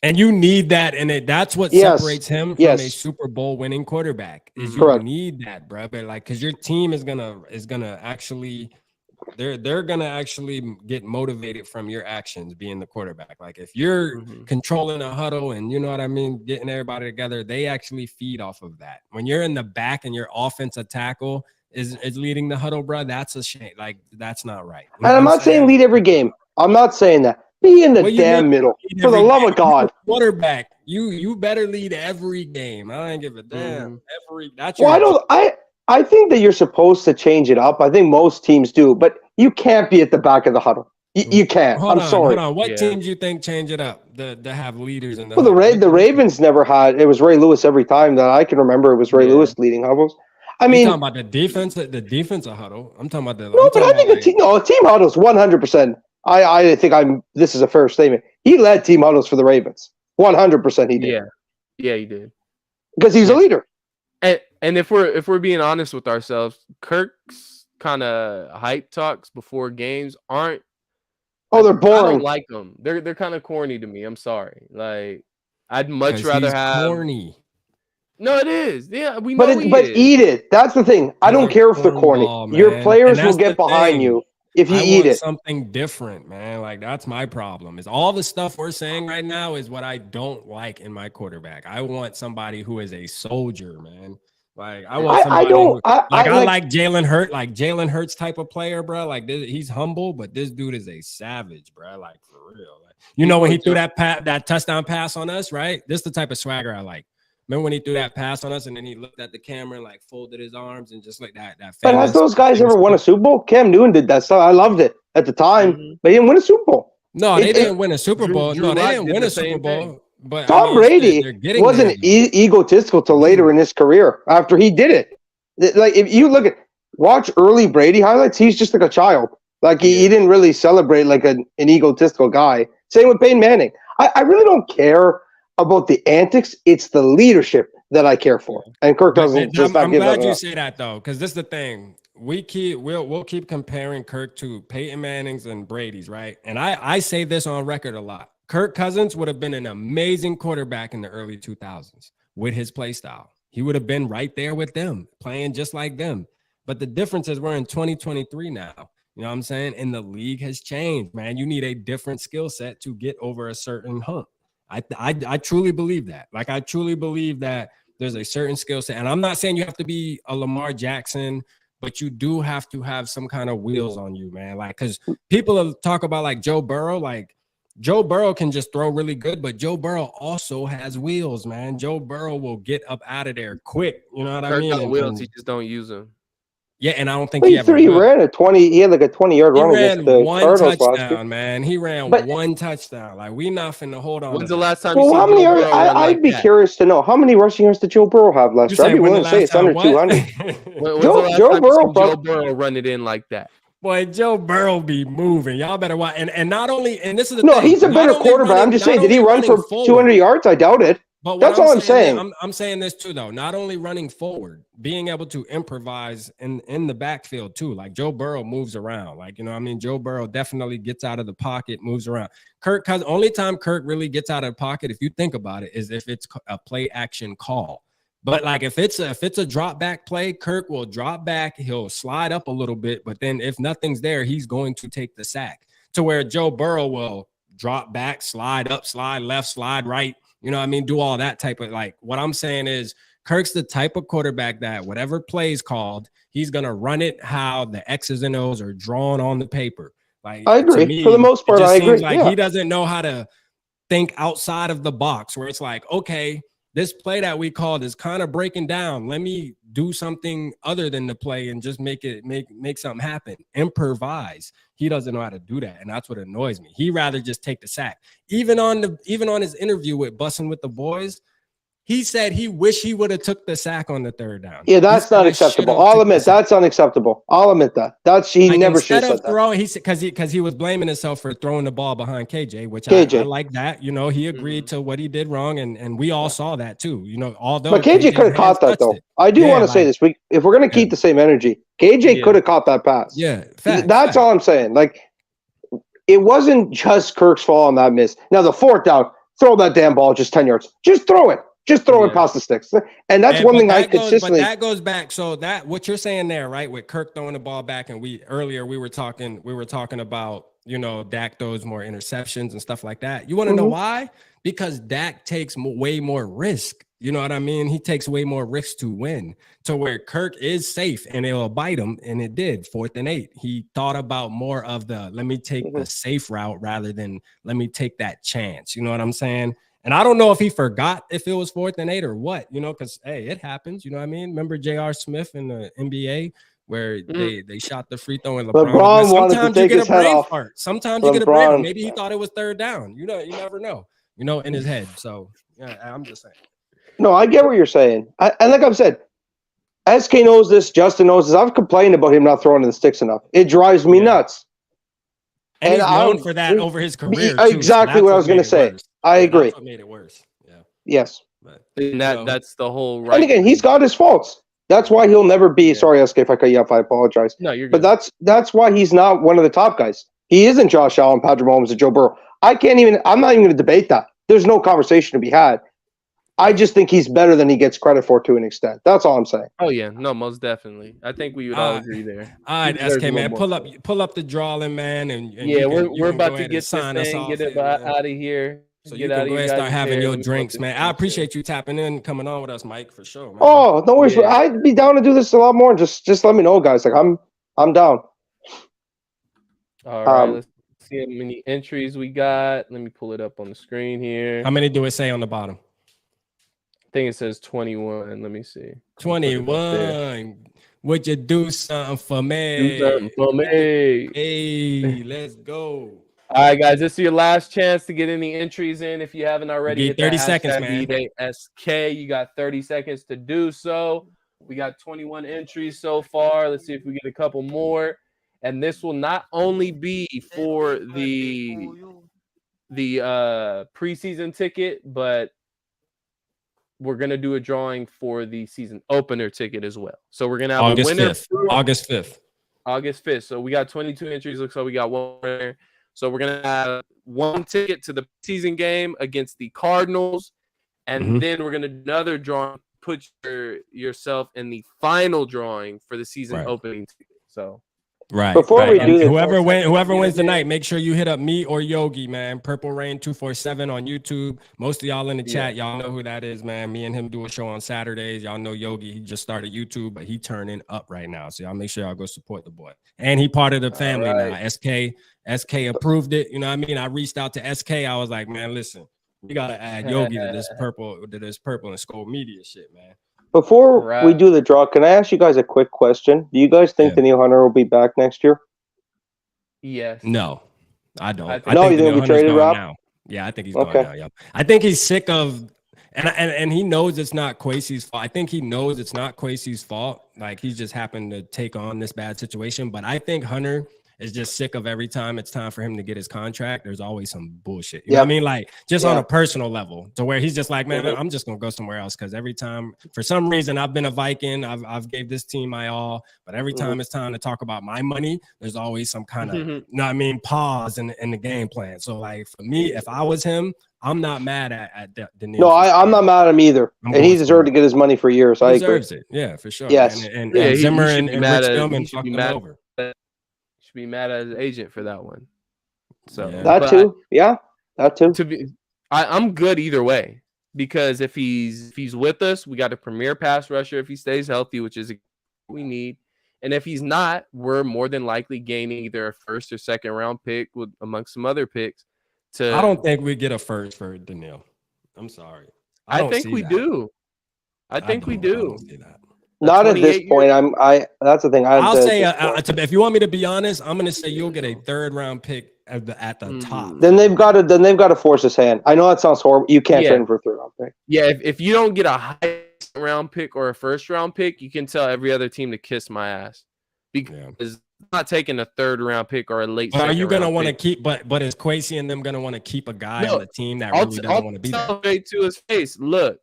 And you need that, and that's what separates him from a Super Bowl winning quarterback. Is you need that, bro. But like, because your team is gonna actually, they're gonna actually get motivated from your actions being the quarterback. Like if you're controlling a huddle and you know what I mean, getting everybody together, they actually feed off of that. When you're in the back and your offensive tackle is leading the huddle, bro, that's a shame. Like that's not right. You and I'm not saying lead every game. I'm not saying that. Be in the damn middle, for the love of God. Quarterback, you better lead every game. I ain't give a damn. I think that you're supposed to change it up. I think most teams do, but you can't be at the back of the huddle. You can't. I'm sorry. Hold on. What teams you think change it up to have leaders in the? Well, the Ravens never had. It was Ray Lewis every time that I can remember. It was Ray Lewis leading huddles. I mean, you're talking about the defensive huddle. I'm talking about the. No, but I think a team huddle is 100%. I think this is a fair statement. He led team huddles for the Ravens. 100% he did. Yeah, he did. Because he's a leader. And if we're being honest with ourselves, Kirk's kind of hype talks before games aren't. Oh, they're boring. I don't like them. They're kind of corny to me. I'm sorry. Like I'd much rather have corny. No, it is. Yeah, we know. But eat it. That's the thing. I don't care if they're corny. Your players will get behind you. If you eat it, something different, man. Like that's my problem. Is all the stuff we're saying right now is what I don't like in my quarterback. I want somebody who is a soldier, man. Like I want somebody I like Jalen Hurts, like Jalen Hurts type of player, bro. Like he's humble, but this dude is a savage, bro. Like for real. Like, you know when he threw that touchdown pass on us, right? This is the type of swagger I like. Remember when he threw that pass on us and then he looked at the camera and like folded his arms and just like that. But has those guys ever won a Super Bowl? Cam Newton did that stuff. I loved it at the time, but he didn't win a Super Bowl. No, they didn't win a Super Bowl. No, they didn't win a Super Bowl. But Tom Brady wasn't egotistical till later in his career after he did it. Like if you watch early Brady highlights, he's just like a child. Like he didn't really celebrate like an egotistical guy. Same with Peyton Manning. I really don't care about the antics. It's the leadership that I care for. And Kirk doesn't just not give that. I'm glad you say that though, because this is the thing. We'll keep comparing Kirk to Peyton Manning's and Brady's, right? And I say this on record a lot. Kirk Cousins would have been an amazing quarterback in the early 2000s with his play style. He would have been right there with them, playing just like them. But the difference is we're in 2023 now. You know what I'm saying? And the league has changed, man. You need a different skill set to get over a certain hump. I truly believe that. Like, I truly believe that there's a certain skill set. And I'm not saying you have to be a Lamar Jackson, but you do have to have some kind of wheels on you, man. Like, because people talk about like Joe Burrow, like Joe Burrow can just throw really good, but Joe Burrow also has wheels, man. Joe Burrow will get up out of there quick. You know what I mean? Wheels, he just don't use them. Yeah, and I don't think he ran a 20. He had like a 20-yard run against the Cardinals touchdown, man. He ran one touchdown. Like we not finna hold on. When's the last time? Well, how many? I'd be curious to know how many rushing yards did Joe Burrow have last year. I'd be willing to say it's under 200. Joe Burrow run it in like that. Boy, Joe Burrow be moving. Y'all better watch. And not only, and this is the no, thing. He's a better quarterback. I'm just saying, did he run for 200 yards? I doubt it. But what That's all I'm saying. I'm saying this too, though. Not only running forward, being able to improvise in the backfield too. Like Joe Burrow moves around. Like, you know, I mean, Joe Burrow definitely gets out of the pocket, moves around. Cause only time Kirk really gets out of the pocket, if you think about it, is if it's a play action call. But like if it's a drop back play, Kirk will drop back. He'll slide up a little bit, but then if nothing's there, he's going to take the sack. To where Joe Burrow will drop back, slide up, slide left, slide right. You know what I mean? Do all that type of, like, what I'm saying is Kirk's the type of quarterback that whatever play's called, he's going to run it how the X's and O's are drawn on the paper. Like, I agree. Me, for the most part, I agree. Like he doesn't know how to think outside of the box, where it's like, okay, this play that we called is kind of breaking down. Let me do something other than the play and just make something happen. Improvise. He doesn't know how to do that, and that's what annoys me. He rather just take the sack. Even on his interview with Bussin' with the Boys, he said he wish he would have took the sack on the third down. Yeah, that's not acceptable. I'll admit that's unacceptable. I'll admit that. He like never should have said that. He said because he was blaming himself for throwing the ball behind KJ, which I like that. You know, he agreed to what he did wrong, and we all saw that too. You know, although but KJ could have caught that though. I do want to say this. If we're going to keep the same energy, KJ could have caught that pass. Yeah, that's all I'm saying. Like, it wasn't just Kirk's fault on that miss. Now the fourth down, throw that damn ball just 10 yards. Just throw it. Just throw it past the sticks. And that's one thing I consistently. But that goes back. So that what you're saying there, right? With Kirk throwing the ball back, and we were talking about, you know, Dak throws more interceptions and stuff like that. You want to know why? Because Dak takes way more risk. You know what I mean? He takes way more risks to win, to where Kirk is safe and it will bite him. And it did. 4th and 8. He thought about more of the let me take the safe route rather than let me take that chance. You know what I'm saying? And I don't know if he forgot if it was 4th and 8 or what, you know, because, hey, it happens. You know what I mean? Remember J.R. Smith in the NBA where they shot the free throw and LeBron wanted to take his head off. Sometimes you get a brain. Maybe he thought it was 3rd down. You know, you never know, you know, in his head. So, yeah, I'm just saying. No, I get what you're saying. And like I've said, SK knows this, Justin knows this. I've complained about him not throwing the sticks enough. It drives me nuts. And he's known for that over his career. Exactly what I was going to say. I agree. That's what made it worse. Yeah. Yes. And that's the whole right. And again, he's got his faults. That's why he'll never be. Sorry, SK, if I cut you off, I apologize. No, you're good. But that's why he's not one of the top guys. He isn't Josh Allen, Patrick Mahomes, and Joe Burrow. I'm not even going to debate that. There's no conversation to be had. I just think he's better than he gets credit for to an extent. That's all I'm saying. Oh yeah, no, most definitely. I think we would all agree there. All right, SK man, pull up the drawing, man, and yeah, we're about to get this thing, get it out of here. So you can go ahead and start having your drinks, man. I appreciate you tapping in, coming on with us, Mike, for sure, man. Oh, no worries. Yeah. I'd be down to do this a lot more. Just let me know, guys. Like I'm down. All right, let's see how many entries we got. Let me pull it up on the screen here. How many do it say on the bottom? I think it says 21. Let me see. 21. Would you do something for me? Do something for me. Hey, let's go. All right, guys. This is your last chance to get any entries in. If you haven't already, hit 30 seconds, man. SK. You got 30 seconds to do so. We got 21 entries so far. Let's see if we get a couple more. And this will not only be for the preseason ticket, but we're going to do a drawing for the season opener ticket as well. So we're going to have August a winner. 5th. August 5th. August 5th. So we got 22 entries. Looks like we got one winner. So we're going to have one ticket to the season game against the Cardinals. And then we're going to do another drawing, put yourself in the final drawing for the season opening ticket. So before we do this, whoever wins tonight, make sure you hit up me or Yogi, man. Purple Rain 247 on YouTube. Most of y'all in the chat, y'all know who that is, man. Me and him do a show on Saturdays. Y'all know Yogi. He just started YouTube, but he turning up right now. So y'all make sure y'all go support the boy. And he part of the family now. SK approved it. You know what I mean? I reached out to SK. I was like, man, listen, we gotta add Yogi to this purple and SKOL'd media shit, man. Before we do the draw, can I ask you guys a quick question? Do you guys think Daniil Hunter will be back next year? Yes. No, I don't. I think you think he'll be traded, Rob? Now. Yeah, I think he's going now. Yeah, I think he's sick of, and he knows it's not Kwesi's fault. I think he knows it's not Kwesi's fault. Like, he's just happened to take on this bad situation. But I think Hunter is just sick of every time it's time for him to get his contract, there's always some bullshit. You know what I mean? Like just on a personal level, to where he's just like, man, I'm just gonna go somewhere else because every time, for some reason, I've been a Viking, I've gave this team my all, but every time it's time to talk about my money, there's always some kind of, you know what I mean, pause in the game plan. So like for me, if I was him, I'm not mad at Daniil. No, I'm not mad at him either. And he deserved to get his money for years. I agree. Deserves it. Yeah, for sure. Yes. And Zimmer and Rich Tillman fucked him over. Should be mad at his agent for that one. So that too. That too. I'm good either way, because if he's with us, we got a premier pass rusher if he stays healthy, which is what we need. And if he's not, we're more than likely gaining either a first or second round pick amongst some other picks. I don't think we get a first for Daniil. I'm sorry. I think we do. I think we do. Not at this point. That's the thing. I'll say if you want me to be honest, I'm going to say you'll get a third round pick at the top. Then they've got to force his hand. I know that sounds horrible. You can't trade him for a third round pick. Yeah, if you don't get a high round pick or a first round pick, you can tell every other team to kiss my ass, because I'm not taking a third round pick or a late. But are you going to want to keep? But is Kwesi and them going to want to keep a guy on the team that really doesn't want to be there? Straight to his face. Look,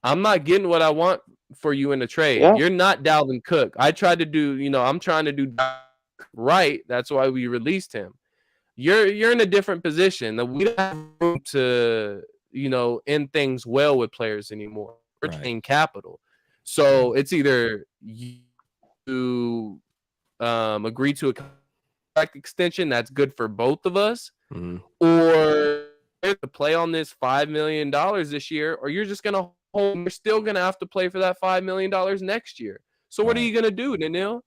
I'm not getting what I want for you in a trade. You're not Dalvin Cook. I tried to do, I'm trying to do right. That's why we released him. You're in a different position. We don't have room to, end things well with players anymore. We're paying capital. So it's either you agree to a contract extension that's good for both of us, or to play on this $5 million this year, or you're just going to hold. You're still going to have to play for that $5 million next year. So what are you going to do, Daniil?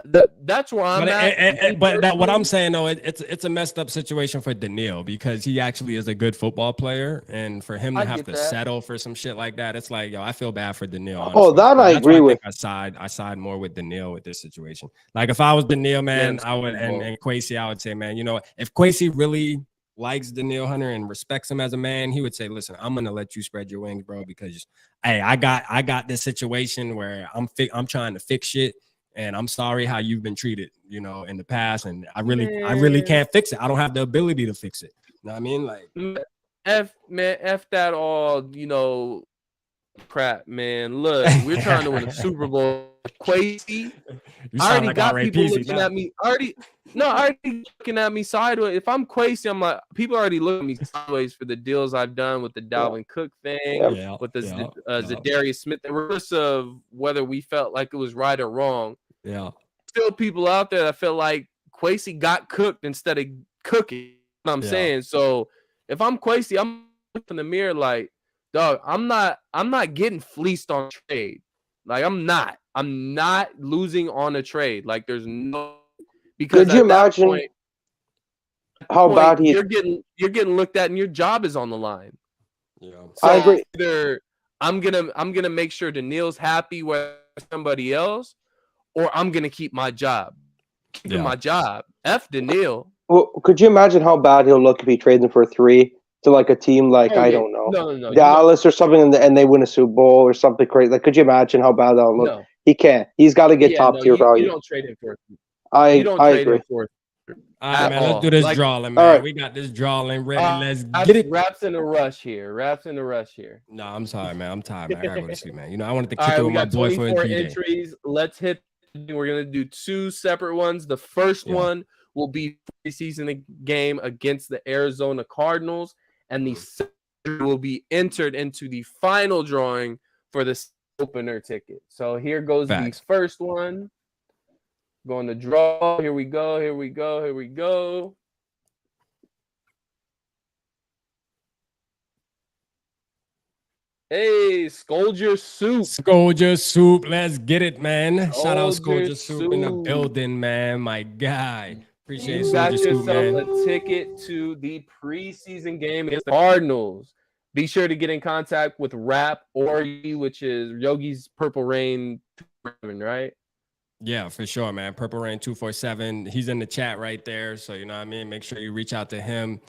That's where I'm at. But what I'm saying, though, it's a messed up situation for Daniil, because he actually is a good football player, and for him to have to settle for some shit like that, it's like, I feel bad for Daniil. Honestly. Oh, that I agree with. I side more with Daniil with this situation. Like if I was Daniil, man, I would, and Kwesi, I would say, man, if Kwesi really likes Daniil Hunter and respects him as a man, he would say, listen, I'm gonna let you spread your wings, bro, because I got this situation where I'm trying to fix shit. And I'm sorry how you've been treated, in the past. And I really can't fix it. I don't have the ability to fix it. You know what I mean? Like, F that all, crap, man. Look, we're trying to win a Super Bowl. Kwesi. I already got people looking at me. Already looking at me sideways. If I'm Kwesi, I'm like, people already looking at me sideways for the deals I've done with the Dalvin Cook thing, with the Zadarius Smith, regardless of whether we felt like it was right or wrong. Yeah. Still people out there that feel like Kwesi got cooked instead of cooking. You know what I'm saying? So if I'm Kwesi, I'm looking in the mirror like, dog, I'm not getting fleeced on trade. Like I'm not losing on a trade. Like there's no, because could you imagine how bad you're getting looked at and your job is on the line. Yeah. So I agree. Either I'm gonna make sure Daniil's happy with somebody else, or I'm gonna keep my job. Keeping my job. F Daniil. Well, could you imagine how bad he'll look if he trades him for 3 to like a team like I don't know, Dallas or something, and they win a Super Bowl or something crazy? Like, could you imagine how bad that'll look? No. He can't. He's got to get top tier value. You don't trade him for. I agree. All right, man. Let's do this drawing, man. Right. We got this drawing ready. Let's get it. Raps in a rush here. No, I'm sorry, man. I'm tired, man. I gotta go to sleep, man. I wanted to kick it with my boy for a entries. Let's hit. We're gonna do 2 separate ones. The first one will be preseason game against the Arizona Cardinals, and the second will be entered into the final drawing for the opener ticket. So here goes the first one. Going to draw. Here we go. Hey, SKOL'd your soup. SKOL'd your soup. Let's get it, man. Shout out SKOL'd your soup in the building, man. My guy. Appreciate you. Got yourself a ticket to the preseason game against the Cardinals. Be sure to get in contact with Rap or which is Yogi's Purple Rain, right? Yeah, for sure, man. Purple Rain 247. He's in the chat right there. So you know what I mean? Make sure you reach out to him.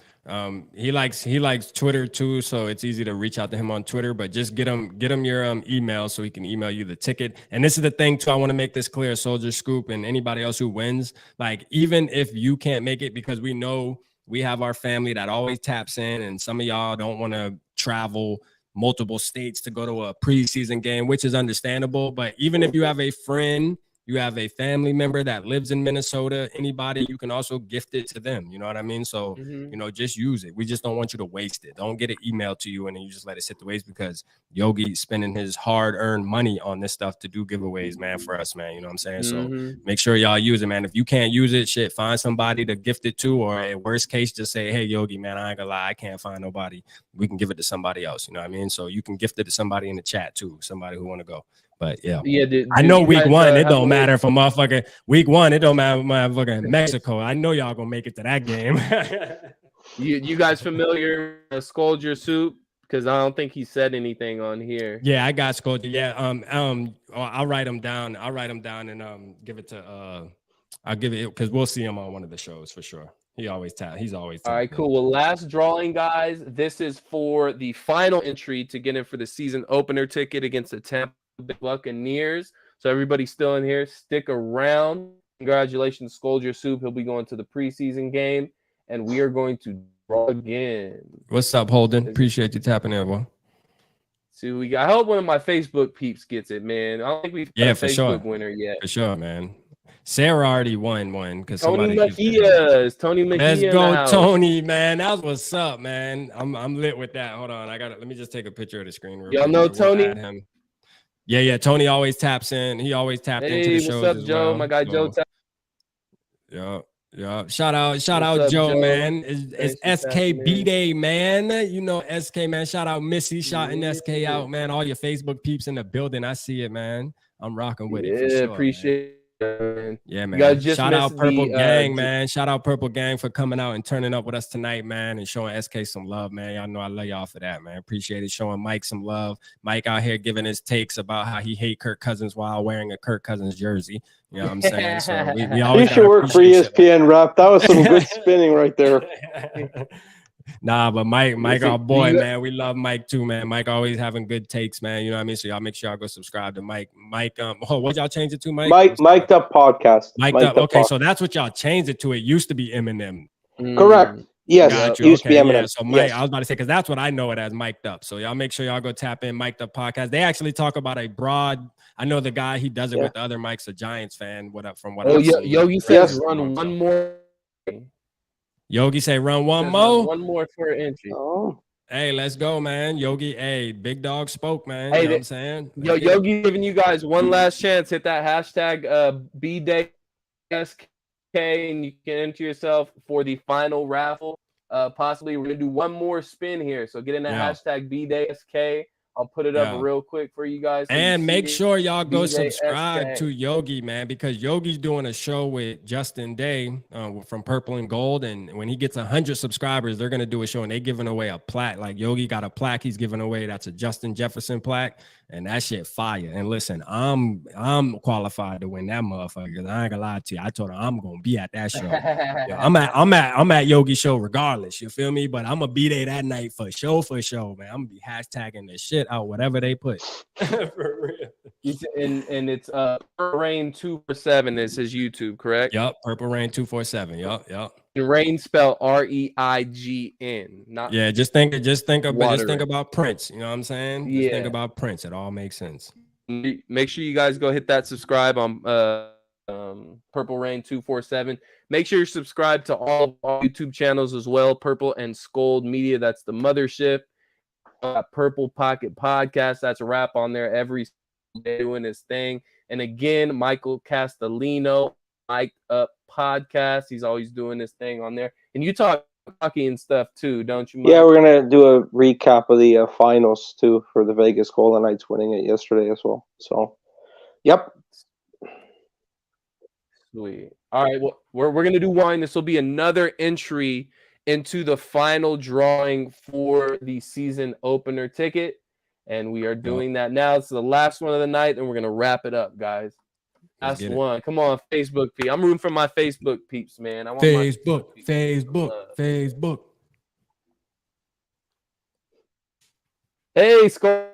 He likes Twitter too, so it's easy to reach out to him on Twitter, but just get him your email so he can email you the ticket. And this is the thing too, I want to make this clear, Soldier Scoop and anybody else who wins, like even if you can't make it, because we know we have our family that always taps in, and some of y'all don't want to travel multiple states to go to a preseason game, which is understandable. But even if you have a friend, you have a family member that lives in Minnesota, anybody, you can also gift it to them. You know what I mean? So, you know, just use it. We just don't want you to waste it. Don't get it emailed to you and then you just let it sit the waste, because Yogi's spending his hard-earned money on this stuff to do giveaways, man, for us, man. You know what I'm saying? So make sure y'all use it, man. If you can't use it, shit, find somebody to gift it to, or at worst case, just say, hey, Yogi, man, I ain't gonna lie, I can't find nobody. We can give it to somebody else. You know what I mean? So you can gift it to somebody in the chat too, somebody who want to go. But yeah, I know week one, it don't matter for motherfucking week one. It don't matter for motherfucking Mexico. I know y'all gonna make it to that game. you guys familiar with SKOL'd your soup? Because I don't think he said anything on here. Yeah, I got SKOL'd. Yeah, I'll write them down. I'll write them down and give it to I'll give it, because we'll see him on one of the shows for sure. He's always all right, cool. Well, last drawing, guys. This is for the final entry to get in for the season opener ticket against the Tampa Bay Buccaneers. So everybody still in here, stick around. Congratulations, SKOL'd your soup. He'll be going to the preseason game, and we are going to draw again. What's up, Holden? Appreciate you tapping in, boy. See, I hope one of my Facebook peeps gets it, man. I don't think we've got a Facebook winner yet. For sure, man. Sarah already won one because Tony Mejia's. Tony Mejia. Let's go, Tony, man. That's what's up, man. I'm lit with that. Hold on, let me just take a picture of the screen. Y'all know Tony? Yeah. Tony always taps in. He always tapped into the shows. What's up, Joe? Well. My guy Joe. Yeah. Shout out, Joe, man. It's SKB Day, man. You know SK, man. Shout out Missy, shouting SK out, man. All your Facebook peeps in the building. I see it, man. I'm rocking with it. For sure, appreciate it. Yeah, man. Shout out Purple Gang, man. Shout out Purple Gang for coming out and turning up with us tonight, man, and showing SK some love, man. Y'all know I love y'all for that, man. Appreciate it. Showing Mike some love. Mike out here giving his takes about how he hate Kirk Cousins while wearing a Kirk Cousins jersey. You know what I'm saying? So we always should work for ESPN, Rap. That was some good spinning right there. Nah, but Mike, our boy, man. We love Mike too, man. Mike always having good takes, man. You know what I mean? So y'all make sure y'all go subscribe to Mike. What y'all change it to, Mike? Mic'd Up Podcast. Mic'd Up. Okay, so that's what y'all changed it to. It used to be Eminem. Correct. Yes, it used to be Eminem. Yeah. So Mike, I was about to say, because that's what I know it as, Mic'd Up. So y'all make sure y'all go tap in Mic'd Up Podcast. They actually talk about a broad. I know the guy, he does it with the other Mike's a Giants fan. From what I've seen. Yogi says run one more. Yogi say run one more. One more for an entry. Oh. Hey, let's go, man. Yogi, hey, big dog spoke, man. You know what I'm saying? Yogi giving you guys one last chance. Hit that hashtag BDaySK, and you can enter yourself for the final raffle. Possibly we're gonna do one more spin here. So get in that hashtag BDaySK. I'll put it up real quick for you guys. So and make sure y'all go subscribe to Yogi, man, because Yogi's doing a show with Justin Day from Purple&SKOLd. And when he gets 100 subscribers, they're going to do a show and they're giving away a plaque. Like Yogi got a plaque he's giving away. That's a Justin Jefferson plaque. And that shit fire. And listen, I'm qualified to win that motherfucker, because I ain't gonna lie to you. I told her I'm gonna be at that show. I'm at Yogi show regardless. You feel me? But I'm gonna be there that night for show, man. I'm gonna be hashtagging the shit out whatever they put. For real. And it's Purple Rain 247 is his YouTube, correct? Yup, Purple Rain 247. Yup. Rain spelled REIGN. Not just think about Prince. You know what I'm saying? Just think about Prince. It all makes sense. Make sure you guys go hit that subscribe on Purple Rain 247. Make sure you're subscribed to all of our YouTube channels as well. Purple&SKOL'd Media, that's the mothership. Purple Pocket Podcast, that's a wrap on there every day doing his thing. And again, Michael Castellino, Mic'd Up Podcast. He's always doing this thing on there. And you talk hockey and stuff too, don't you, Mike? Yeah, we're gonna do a recap of the finals too for the Vegas Golden Knights winning it yesterday as well. So, yep. Sweet. All right, well, we're gonna do one. This will be another entry into the final drawing for the season opener ticket, and we are doing that now. It's the last one of the night, and we're gonna wrap it up, guys. Let's Last get it. one. Come on, Facebook peeps. I'm rooting for my Facebook peeps, man. I want Facebook, my Facebook. Facebook. Hey, Skol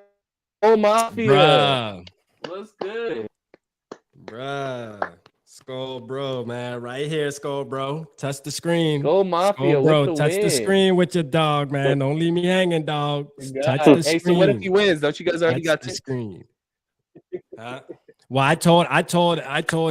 Mafia. Bruh. What's good? Bruh. SKOL'd bro, man. Right here, SKOL'd bro. Touch the screen. Skol Mafia SKOL'd with bro. the Touch the win. screen with your dog, man. Don't leave me hanging, dog. Touch God. the Hey, screen. so what if he wins? Don't you guys already Touch got the tickets? screen? Huh? Well, I told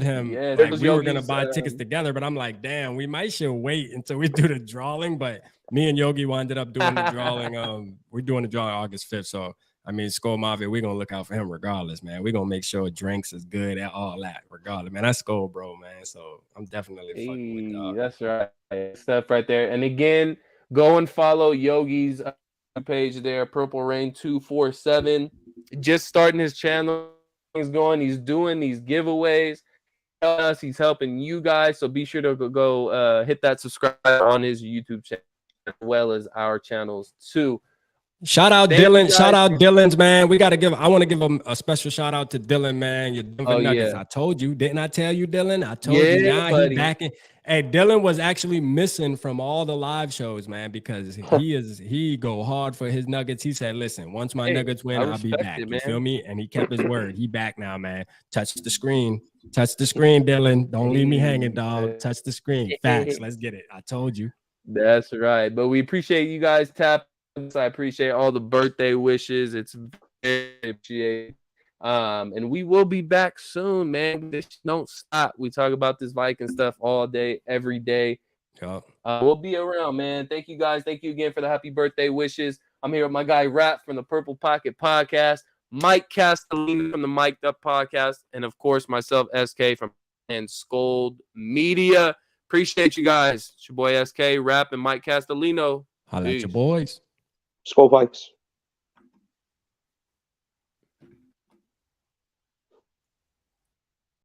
him Yeah, like those we were gonna Yogi's, buy tickets together, but I'm like, damn, we might should wait until we do the drawing. But me and Yogi ended up doing the drawing. We're doing the drawing August 5th. So I mean, SKOL'd Mafia, we're gonna look out for him regardless, man. We're gonna make sure drinks is good and all that, regardless, man. That's SKOL'd bro, man. So I'm definitely fucking with dog. That's right. Stuff right there. And again, go and follow Yogi's page there, Purple Rain 247. Just starting his channel. He's going, he's doing these giveaways. He's helping you guys. So be sure to go hit that subscribe on his YouTube channel as well as our channels too. Shout out Dylan. Shout out Dylan's, man. I want to give him a special shout out to Dylan, man. Your Denver Nuggets. Yeah. I told you, didn't I tell you, Dylan? I told you. Now he's back in. Hey, Dylan was actually missing from all the live shows, man, because he go hard for his Nuggets. He said, listen, once my Nuggets win, I'll be back. You feel me? And he kept his word. He back now, man. Touch the screen. Touch the screen, Dylan. Don't leave me hanging, dog. Touch the screen. Facts. Let's get it. I told you. That's right. But we appreciate you guys tapping. I appreciate all the birthday wishes. It's very appreciated. And we will be back soon, man. This don't stop. We talk about this Viking stuff all day, every day. Yeah. We'll be around, man. Thank you guys. Thank you again for the happy birthday wishes. I'm here with my guy Rap from the Purple Pocket Podcast, Mike Castellini from the Mic'd Up Podcast, and of course myself, SK from SKOL'd Media. Appreciate you guys. It's your boy SK, Rap, and Mike Castellino. Holla at your boys. SKOL Vikes.